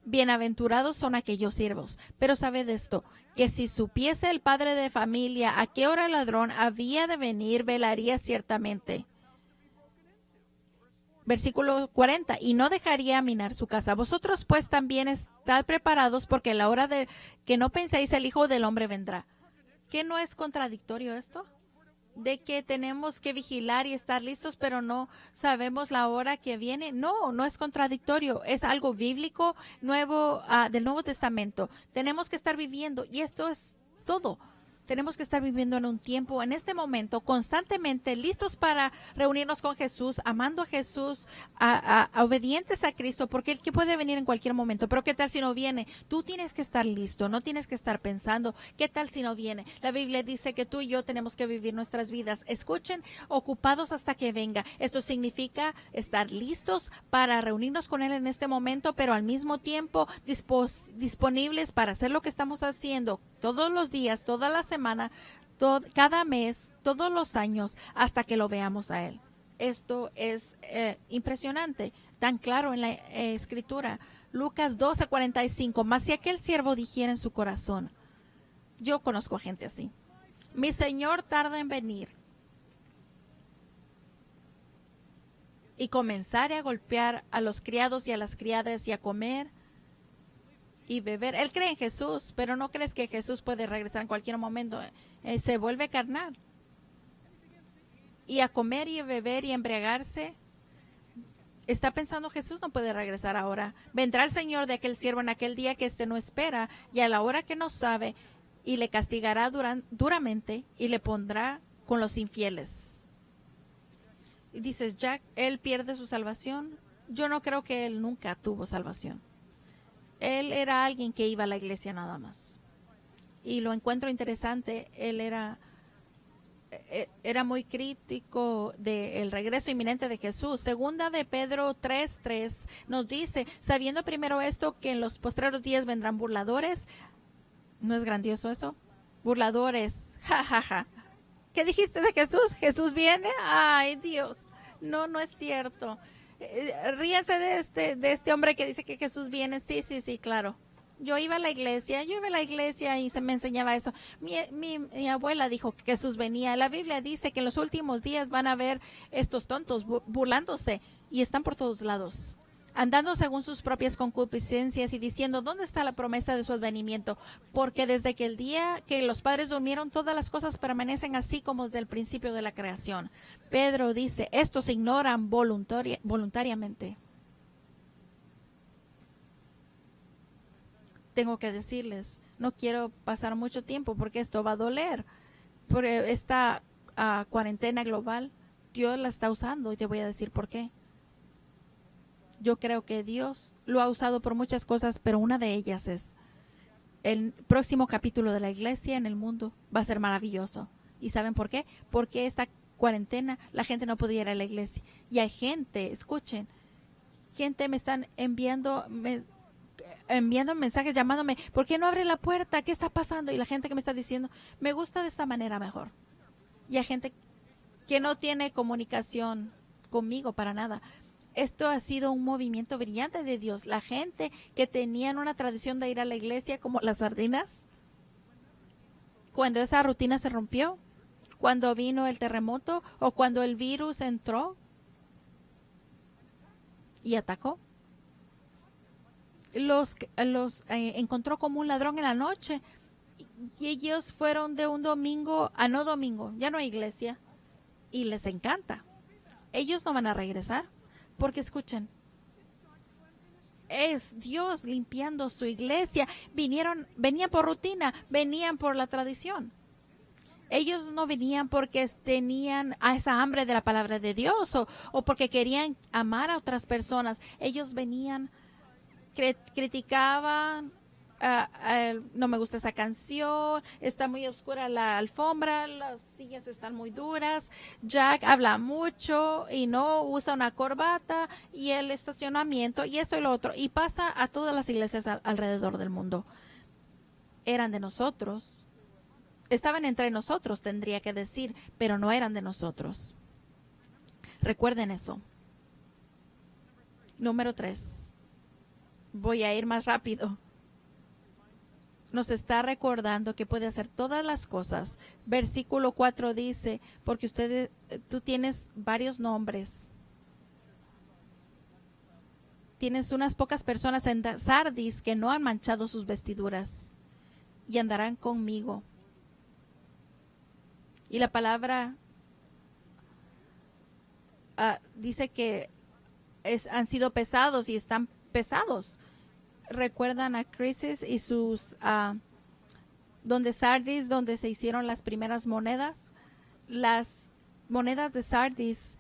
bienaventurados son aquellos siervos. Pero sabed esto, que si supiese el padre de familia a qué hora el ladrón había de venir, velaría ciertamente. Versículo 40, y no dejaría minar su casa. Vosotros pues también estad preparados, porque la hora de que no penséis el Hijo del Hombre vendrá. ¿Qué no es contradictorio esto? De que tenemos que vigilar y estar listos, pero no sabemos la hora que viene. No, no es contradictorio. Es algo bíblico nuevo del Nuevo Testamento. Tenemos que estar viviendo, y esto es todo. Tenemos que estar viviendo en un tiempo, en este momento, constantemente listos para reunirnos con Jesús, amando a Jesús, obedientes a Cristo, porque Él que puede venir en cualquier momento. Pero ¿qué tal si no viene? Tú tienes que estar listo, no tienes que estar pensando, ¿qué tal si no viene? La Biblia dice que tú y yo tenemos que vivir nuestras vidas, escuchen, ocupados hasta que venga. Esto significa estar listos para reunirnos con Él en este momento, pero al mismo tiempo disponibles para hacer lo que estamos haciendo todos los días, toda la semana, cada mes, todos los años, hasta que lo veamos a Él. Esto es impresionante, tan claro en la Escritura. Lucas 12, 45. Mas si aquel siervo dijera en su corazón, yo conozco a gente así, mi Señor tarda en venir, y comenzare a golpear a los criados y a las criadas y a comer y beber. Él cree en Jesús, pero no crees que Jesús puede regresar en cualquier momento. Se vuelve carnal. Y a comer y a beber y a embriagarse. Está pensando, Jesús no puede regresar ahora. Vendrá el Señor de aquel siervo en aquel día que éste no espera y a la hora que no sabe, y le castigará duramente y le pondrá con los infieles. Y dices, Jack, ¿él pierde su salvación? Yo no creo que él nunca tuvo salvación. Él era alguien que iba a la iglesia nada más. Y lo encuentro interesante. Él era era muy crítico del regreso inminente de Jesús. Segunda de Pedro 3:3 nos dice, sabiendo primero esto, que en los postreros días vendrán burladores. ¿No es grandioso eso? Burladores. Ja, ja, ja. ¿Qué dijiste de Jesús? ¿Jesús viene? Ay, Dios. No, no es cierto. Ríense de este hombre que dice que Jesús viene. Sí, sí, sí, claro. Yo iba a la iglesia y se me enseñaba eso. Mi abuela dijo que Jesús venía. La Biblia dice que en los últimos días van a ver estos tontos burlándose y están por todos lados, andando según sus propias concupiscencias y diciendo, ¿dónde está la promesa de su advenimiento? Porque desde que el día que los padres durmieron, todas las cosas permanecen así como desde el principio de la creación. Pedro dice, estos ignoran voluntariamente. Tengo que decirles, no quiero pasar mucho tiempo porque esto va a doler. Por esta cuarentena global, Dios la está usando y te voy a decir por qué. Yo creo que Dios lo ha usado por muchas cosas, pero una de ellas es el próximo capítulo de la iglesia en el mundo va a ser maravilloso. ¿Y saben por qué? Porque esta cuarentena la gente no podía ir a la iglesia. Y hay gente, escuchen, gente me están enviando mensajes llamándome, ¿por qué no abre la puerta? ¿Qué está pasando? Y la gente que me está diciendo, me gusta de esta manera mejor. Y hay gente que no tiene comunicación conmigo para nada. Esto ha sido un movimiento brillante de Dios. La gente que tenían una tradición de ir a la iglesia como las sardinas, cuando esa rutina se rompió, cuando vino el terremoto o cuando el virus entró y atacó, los encontró como un ladrón en la noche y ellos fueron de un domingo a no domingo, ya no hay iglesia y les encanta. Ellos no van a regresar porque escuchen, es Dios limpiando su iglesia. Venían por rutina, venían por la tradición. Ellos no venían porque tenían esa hambre de la palabra de Dios o porque querían amar a otras personas. Ellos venían, criticaban, no me gusta esa canción, está muy oscura la alfombra, las sillas están muy duras, Jack habla mucho y no usa una corbata y el estacionamiento y esto y lo otro. Y pasa a todas las iglesias alrededor del mundo. Eran de nosotros, estaban entre nosotros, tendría que decir, pero no eran de nosotros. Recuerden eso. Número 3. Voy a ir más rápido. Nos está recordando que puede hacer todas las cosas. Versículo 4 dice, porque tú tienes varios nombres. Tienes unas pocas personas en Sardis que no han manchado sus vestiduras y andarán conmigo. Y la palabra dice que han sido pesados y están pesados. Recuerdan a Crisis y sus donde Sardis, donde se hicieron las primeras monedas. Las monedas de Sardis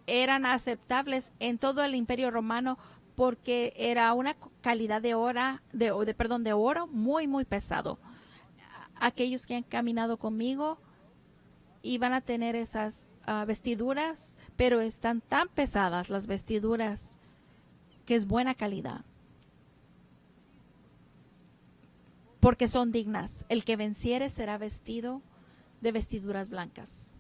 eran aceptables en todo el Imperio Romano porque era una calidad de oro muy muy pesado. Aquellos que han caminado conmigo iban a tener esas vestiduras, pero están tan pesadas las vestiduras que es buena calidad. Porque son dignas. El que venciere será vestido de vestiduras blancas.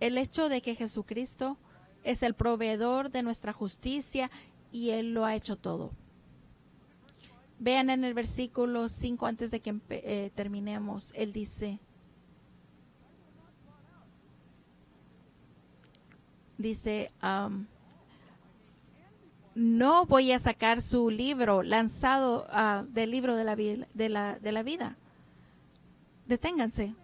El hecho de que Jesucristo es el proveedor de nuestra justicia y Él lo ha hecho todo. Vean en el versículo 5 antes de que terminemos. Él dice, no voy a sacar su libro lanzado del libro de la vida. Deténganse.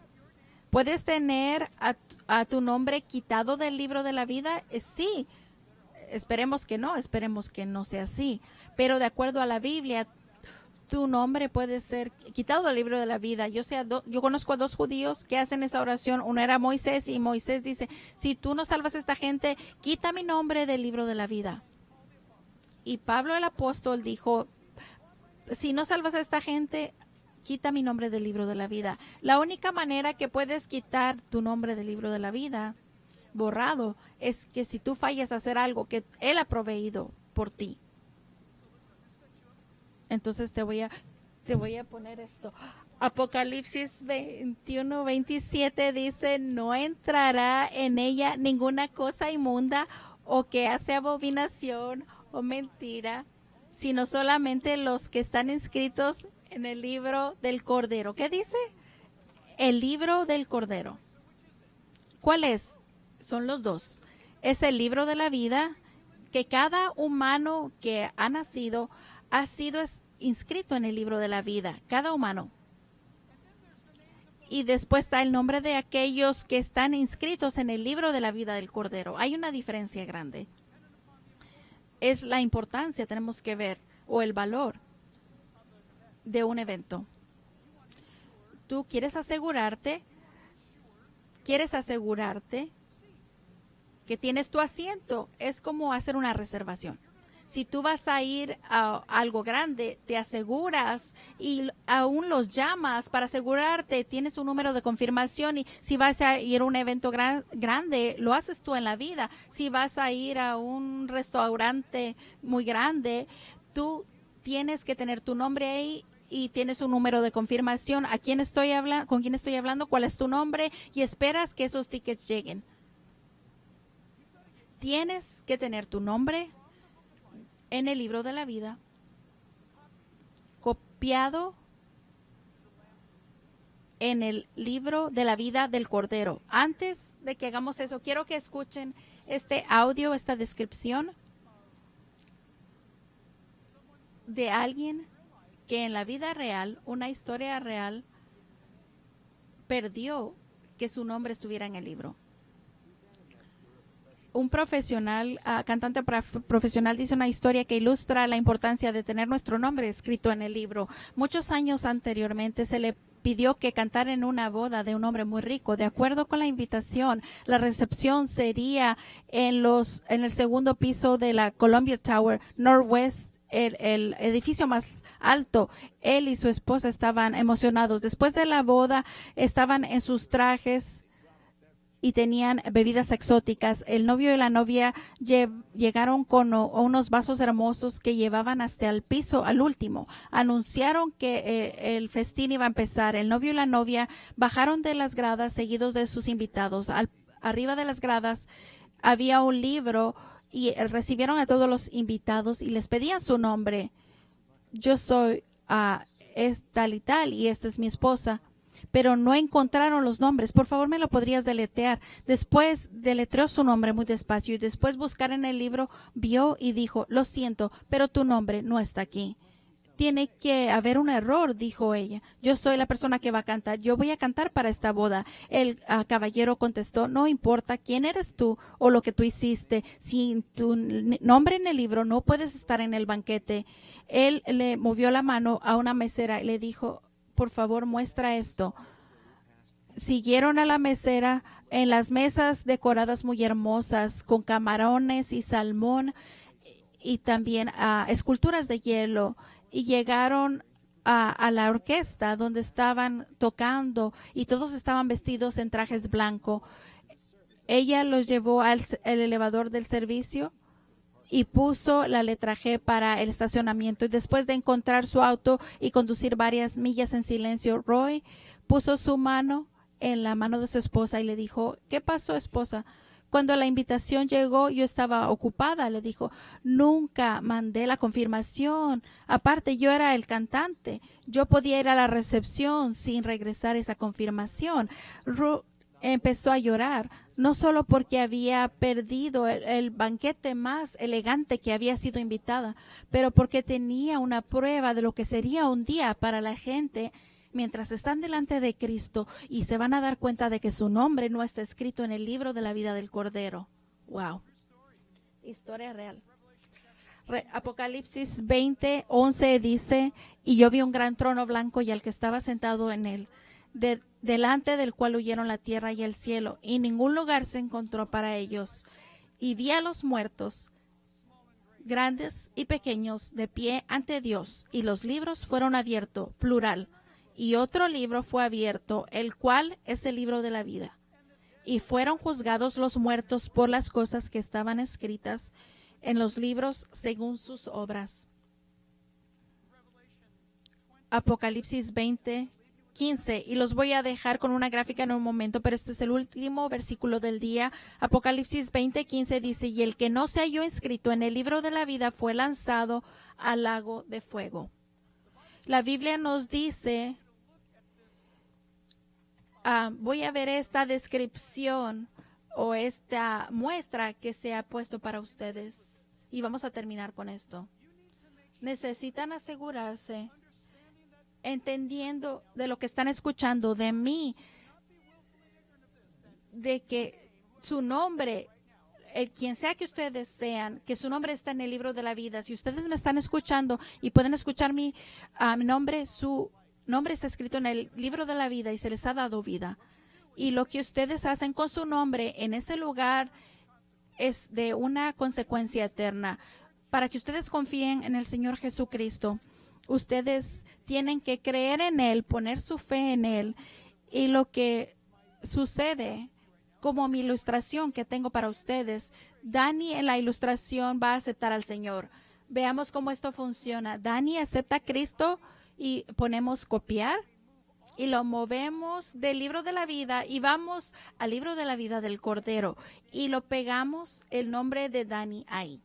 ¿Puedes tener a tu nombre quitado del libro de la vida? Sí. Esperemos que no sea así. Pero de acuerdo a la Biblia, tu nombre puede ser quitado del libro de la vida. Yo conozco a 2 judíos que hacen esa oración. Uno era Moisés y Moisés dice, si tú no salvas a esta gente, quita mi nombre del libro de la vida. Y Pablo el apóstol dijo, si no salvas a esta gente, quita mi nombre del libro de la vida. La única manera que puedes quitar tu nombre del libro de la vida borrado es que si tú fallas a hacer algo que Él ha proveído por ti. Entonces te voy a poner esto. Apocalipsis 21:27 dice, no entrará en ella ninguna cosa inmunda o que hace abominación o mentira, sino solamente los que están inscritos en el libro del Cordero. ¿Qué dice? El libro del Cordero. ¿Cuál es? Son los dos. Es el libro de la vida, que cada humano que ha nacido ha sido inscrito en el libro de la vida. Cada humano. Y después está el nombre de aquellos que están inscritos en el libro de la vida del Cordero. Hay una diferencia grande. Es la importancia, tenemos que ver, o el valor de un evento. Tú quieres asegurarte que tienes tu asiento. Es como hacer una reservación. Si tú vas a ir a algo grande, te aseguras y aún los llamas para asegurarte, tienes un número de confirmación, y si vas a ir a un evento grande, lo haces tú en la vida. Si vas a ir a un restaurante muy grande, tú tienes que tener tu nombre ahí y tienes un número de confirmación. ¿A quién estoy hablando? ¿Con quién estoy hablando? ¿Cuál es tu nombre? Y esperas que esos tickets lleguen. Tienes que tener tu nombre en el libro de la vida, copiado en el libro de la vida del Cordero. Antes de que hagamos eso, quiero que escuchen este audio, esta descripción de alguien que en la vida real, una historia real, perdió que su nombre estuviera en el libro. Un profesional, cantante profesional, dice una historia que ilustra la importancia de tener nuestro nombre escrito en el libro. Muchos años anteriormente se le pidió que cantara en una boda de un hombre muy rico. De acuerdo con la invitación, la recepción sería en el segundo piso de la Columbia Tower Northwest, el edificio más alto. Él y su esposa estaban emocionados. Después de la boda, estaban en sus trajes y tenían bebidas exóticas. El novio y la novia llegaron con unos vasos hermosos que llevaban hasta el piso, al último. Anunciaron que el festín iba a empezar. El novio y la novia bajaron de las gradas seguidos de sus invitados. Arriba de las gradas había un libro y recibieron a todos los invitados y les pedían su nombre. Yo soy tal y esta es mi esposa. Pero no encontraron los nombres. Por favor, ¿me lo podrías deletrear? Después deletreó su nombre muy despacio y después buscar en el libro, vio y dijo, lo siento, pero tu nombre no está aquí. Tiene que haber un error, dijo ella. Yo soy la persona que va a cantar. Yo voy a cantar para esta boda. El caballero contestó, no importa quién eres tú o lo que tú hiciste. Sin tu nombre en el libro no puedes estar en el banquete. Él le movió la mano a una mesera y le dijo, por favor, muestra esto. Siguieron a la mesera en las mesas decoradas muy hermosas con camarones y salmón y también esculturas de hielo, y llegaron a la orquesta donde estaban tocando y todos estaban vestidos en trajes blancos. Ella los llevó al elevador del servicio y puso la letra G para el estacionamiento. Y después de encontrar su auto y conducir varias millas en silencio, Roy puso su mano en la mano de su esposa y le dijo, ¿qué pasó, esposa? Cuando la invitación llegó, yo estaba ocupada, le dijo. Nunca mandé la confirmación. Aparte, yo era el cantante. Yo podía ir a la recepción sin regresar esa confirmación. Empezó a llorar, no solo porque había perdido el banquete más elegante que había sido invitada, pero porque tenía una prueba de lo que sería un día para la gente mientras están delante de Cristo y se van a dar cuenta de que su nombre no está escrito en el libro de la vida del Cordero. Wow. Historia real. Apocalipsis 20:11 dice, y yo vi un gran trono blanco y al que estaba sentado en él, delante del cual huyeron la tierra y el cielo, y ningún lugar se encontró para ellos. Y vi a los muertos, grandes y pequeños, de pie ante Dios, y los libros fueron abiertos, plural, y otro libro fue abierto, el cual es el libro de la vida. Y fueron juzgados los muertos por las cosas que estaban escritas en los libros según sus obras. Apocalipsis 20:15. Y los voy a dejar con una gráfica en un momento, pero este es el último versículo del día. Apocalipsis 20:15 dice: y el que no se halló inscrito en el libro de la vida fue lanzado al lago de fuego. La Biblia nos dice, voy a ver esta descripción o esta muestra que se ha puesto para ustedes. Y vamos a terminar con esto. Necesitan asegurarse, entendiendo de lo que están escuchando de mí, de que su nombre, quien sea que ustedes sean, que su nombre está en el libro de la vida. Si ustedes me están escuchando y pueden escuchar mi nombre, su nombre está escrito en el libro de la vida y se les ha dado vida. Y lo que ustedes hacen con su nombre en ese lugar es de una consecuencia eterna. Para que ustedes confíen en el Señor Jesucristo, ustedes tienen que creer en Él, poner su fe en Él. Y lo que sucede, como mi ilustración que tengo para ustedes, Dani en la ilustración va a aceptar al Señor. Veamos cómo esto funciona. Dani acepta a Cristo y ponemos copiar y lo movemos del libro de la vida y vamos al libro de la vida del Cordero y lo pegamos el nombre de Dani ahí.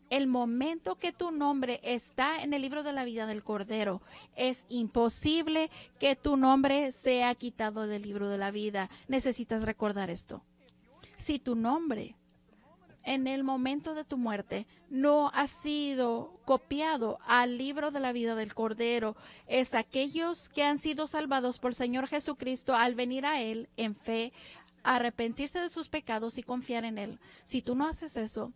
El momento que tu nombre está en el libro de la vida del Cordero, es imposible que tu nombre sea quitado del libro de la vida. Necesitas recordar esto. Si tu nombre en el momento de tu muerte no ha sido copiado al libro de la vida del Cordero, es aquellos que han sido salvados por el Señor Jesucristo al venir a Él en fe, arrepentirse de sus pecados y confiar en Él. Si tú no haces eso,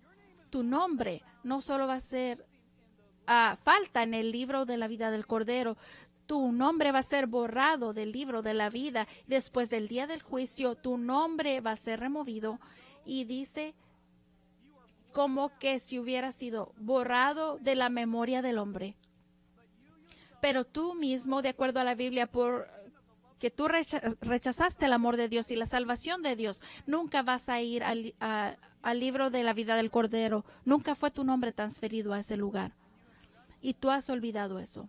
tu nombre no solo va a ser falta en el libro de la vida del Cordero, tu nombre va a ser borrado del libro de la vida. Después del día del juicio, tu nombre va a ser removido. Y dice como que si hubiera sido borrado de la memoria del hombre. Pero tú mismo, de acuerdo a la Biblia, por que tú rechazaste el amor de Dios y la salvación de Dios, nunca vas a ir al libro de la vida del Cordero. Nunca fue tu nombre transferido a ese lugar. Y tú has olvidado eso.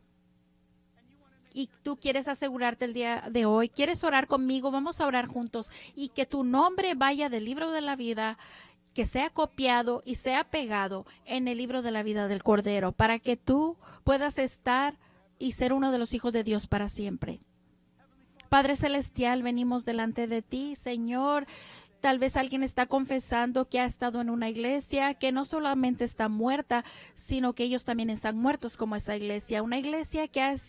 Y tú quieres asegurarte el día de hoy, quieres orar conmigo, vamos a orar juntos. Y que tu nombre vaya del libro de la vida, que sea copiado y sea pegado en el libro de la vida del Cordero, para que tú puedas estar y ser uno de los hijos de Dios para siempre. Padre Celestial, venimos delante de ti, Señor. Tal vez alguien está confesando que ha estado en una iglesia que no solamente está muerta, sino que ellos también están muertos como esa iglesia. Una iglesia que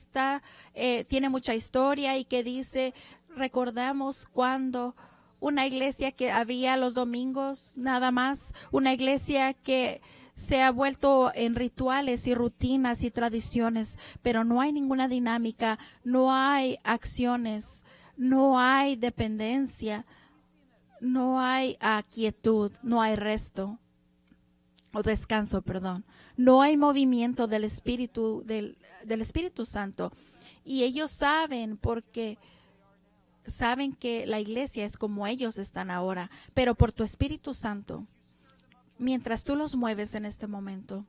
tiene mucha historia y que dice, recordamos cuando una iglesia que había los domingos nada más, una iglesia que se ha vuelto en rituales y rutinas y tradiciones, pero no hay ninguna dinámica, no hay acciones, no hay dependencia, no hay quietud, no hay resto o descanso, perdón. No hay movimiento del Espíritu, del Espíritu Santo. Y ellos saben porque saben que la iglesia es como ellos están ahora, pero por tu Espíritu Santo, mientras tú los mueves en este momento,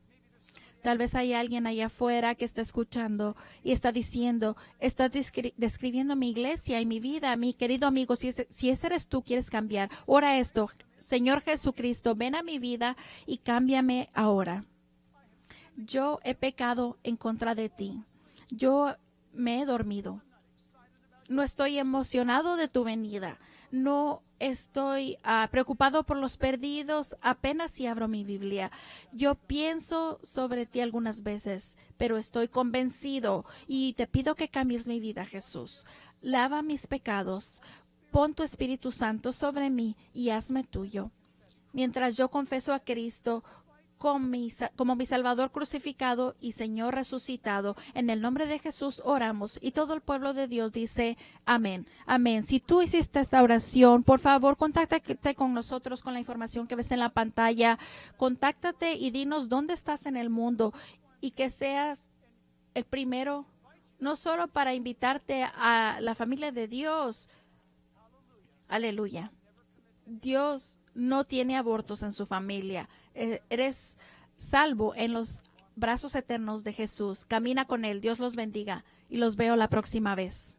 tal vez hay alguien allá afuera que está escuchando y está diciendo, estás describiendo mi iglesia y mi vida, mi querido amigo, si ese eres tú, quieres cambiar, ora esto, Señor Jesucristo, ven a mi vida y cámbiame ahora. Yo he pecado en contra de ti, yo me he dormido. No estoy emocionado de tu venida. No estoy preocupado por los perdidos apenas si abro mi Biblia. Yo pienso sobre ti algunas veces, pero estoy convencido y te pido que cambies mi vida, Jesús. Lava mis pecados. Pon tu Espíritu Santo sobre mí y hazme tuyo. Mientras yo confeso a Cristo como mi Salvador crucificado y Señor resucitado, en el nombre de Jesús oramos y todo el pueblo de Dios dice amén, amén. Si tú hiciste esta oración, por favor, contáctate con nosotros con la información que ves en la pantalla. Contáctate y dinos dónde estás en el mundo y que seas el primero. no solo para invitarte a la familia de Dios. Aleluya. Dios no tiene abortos en su familia. Eres salvo en los brazos eternos de Jesús. Camina con Él. Dios los bendiga y los veo la próxima vez.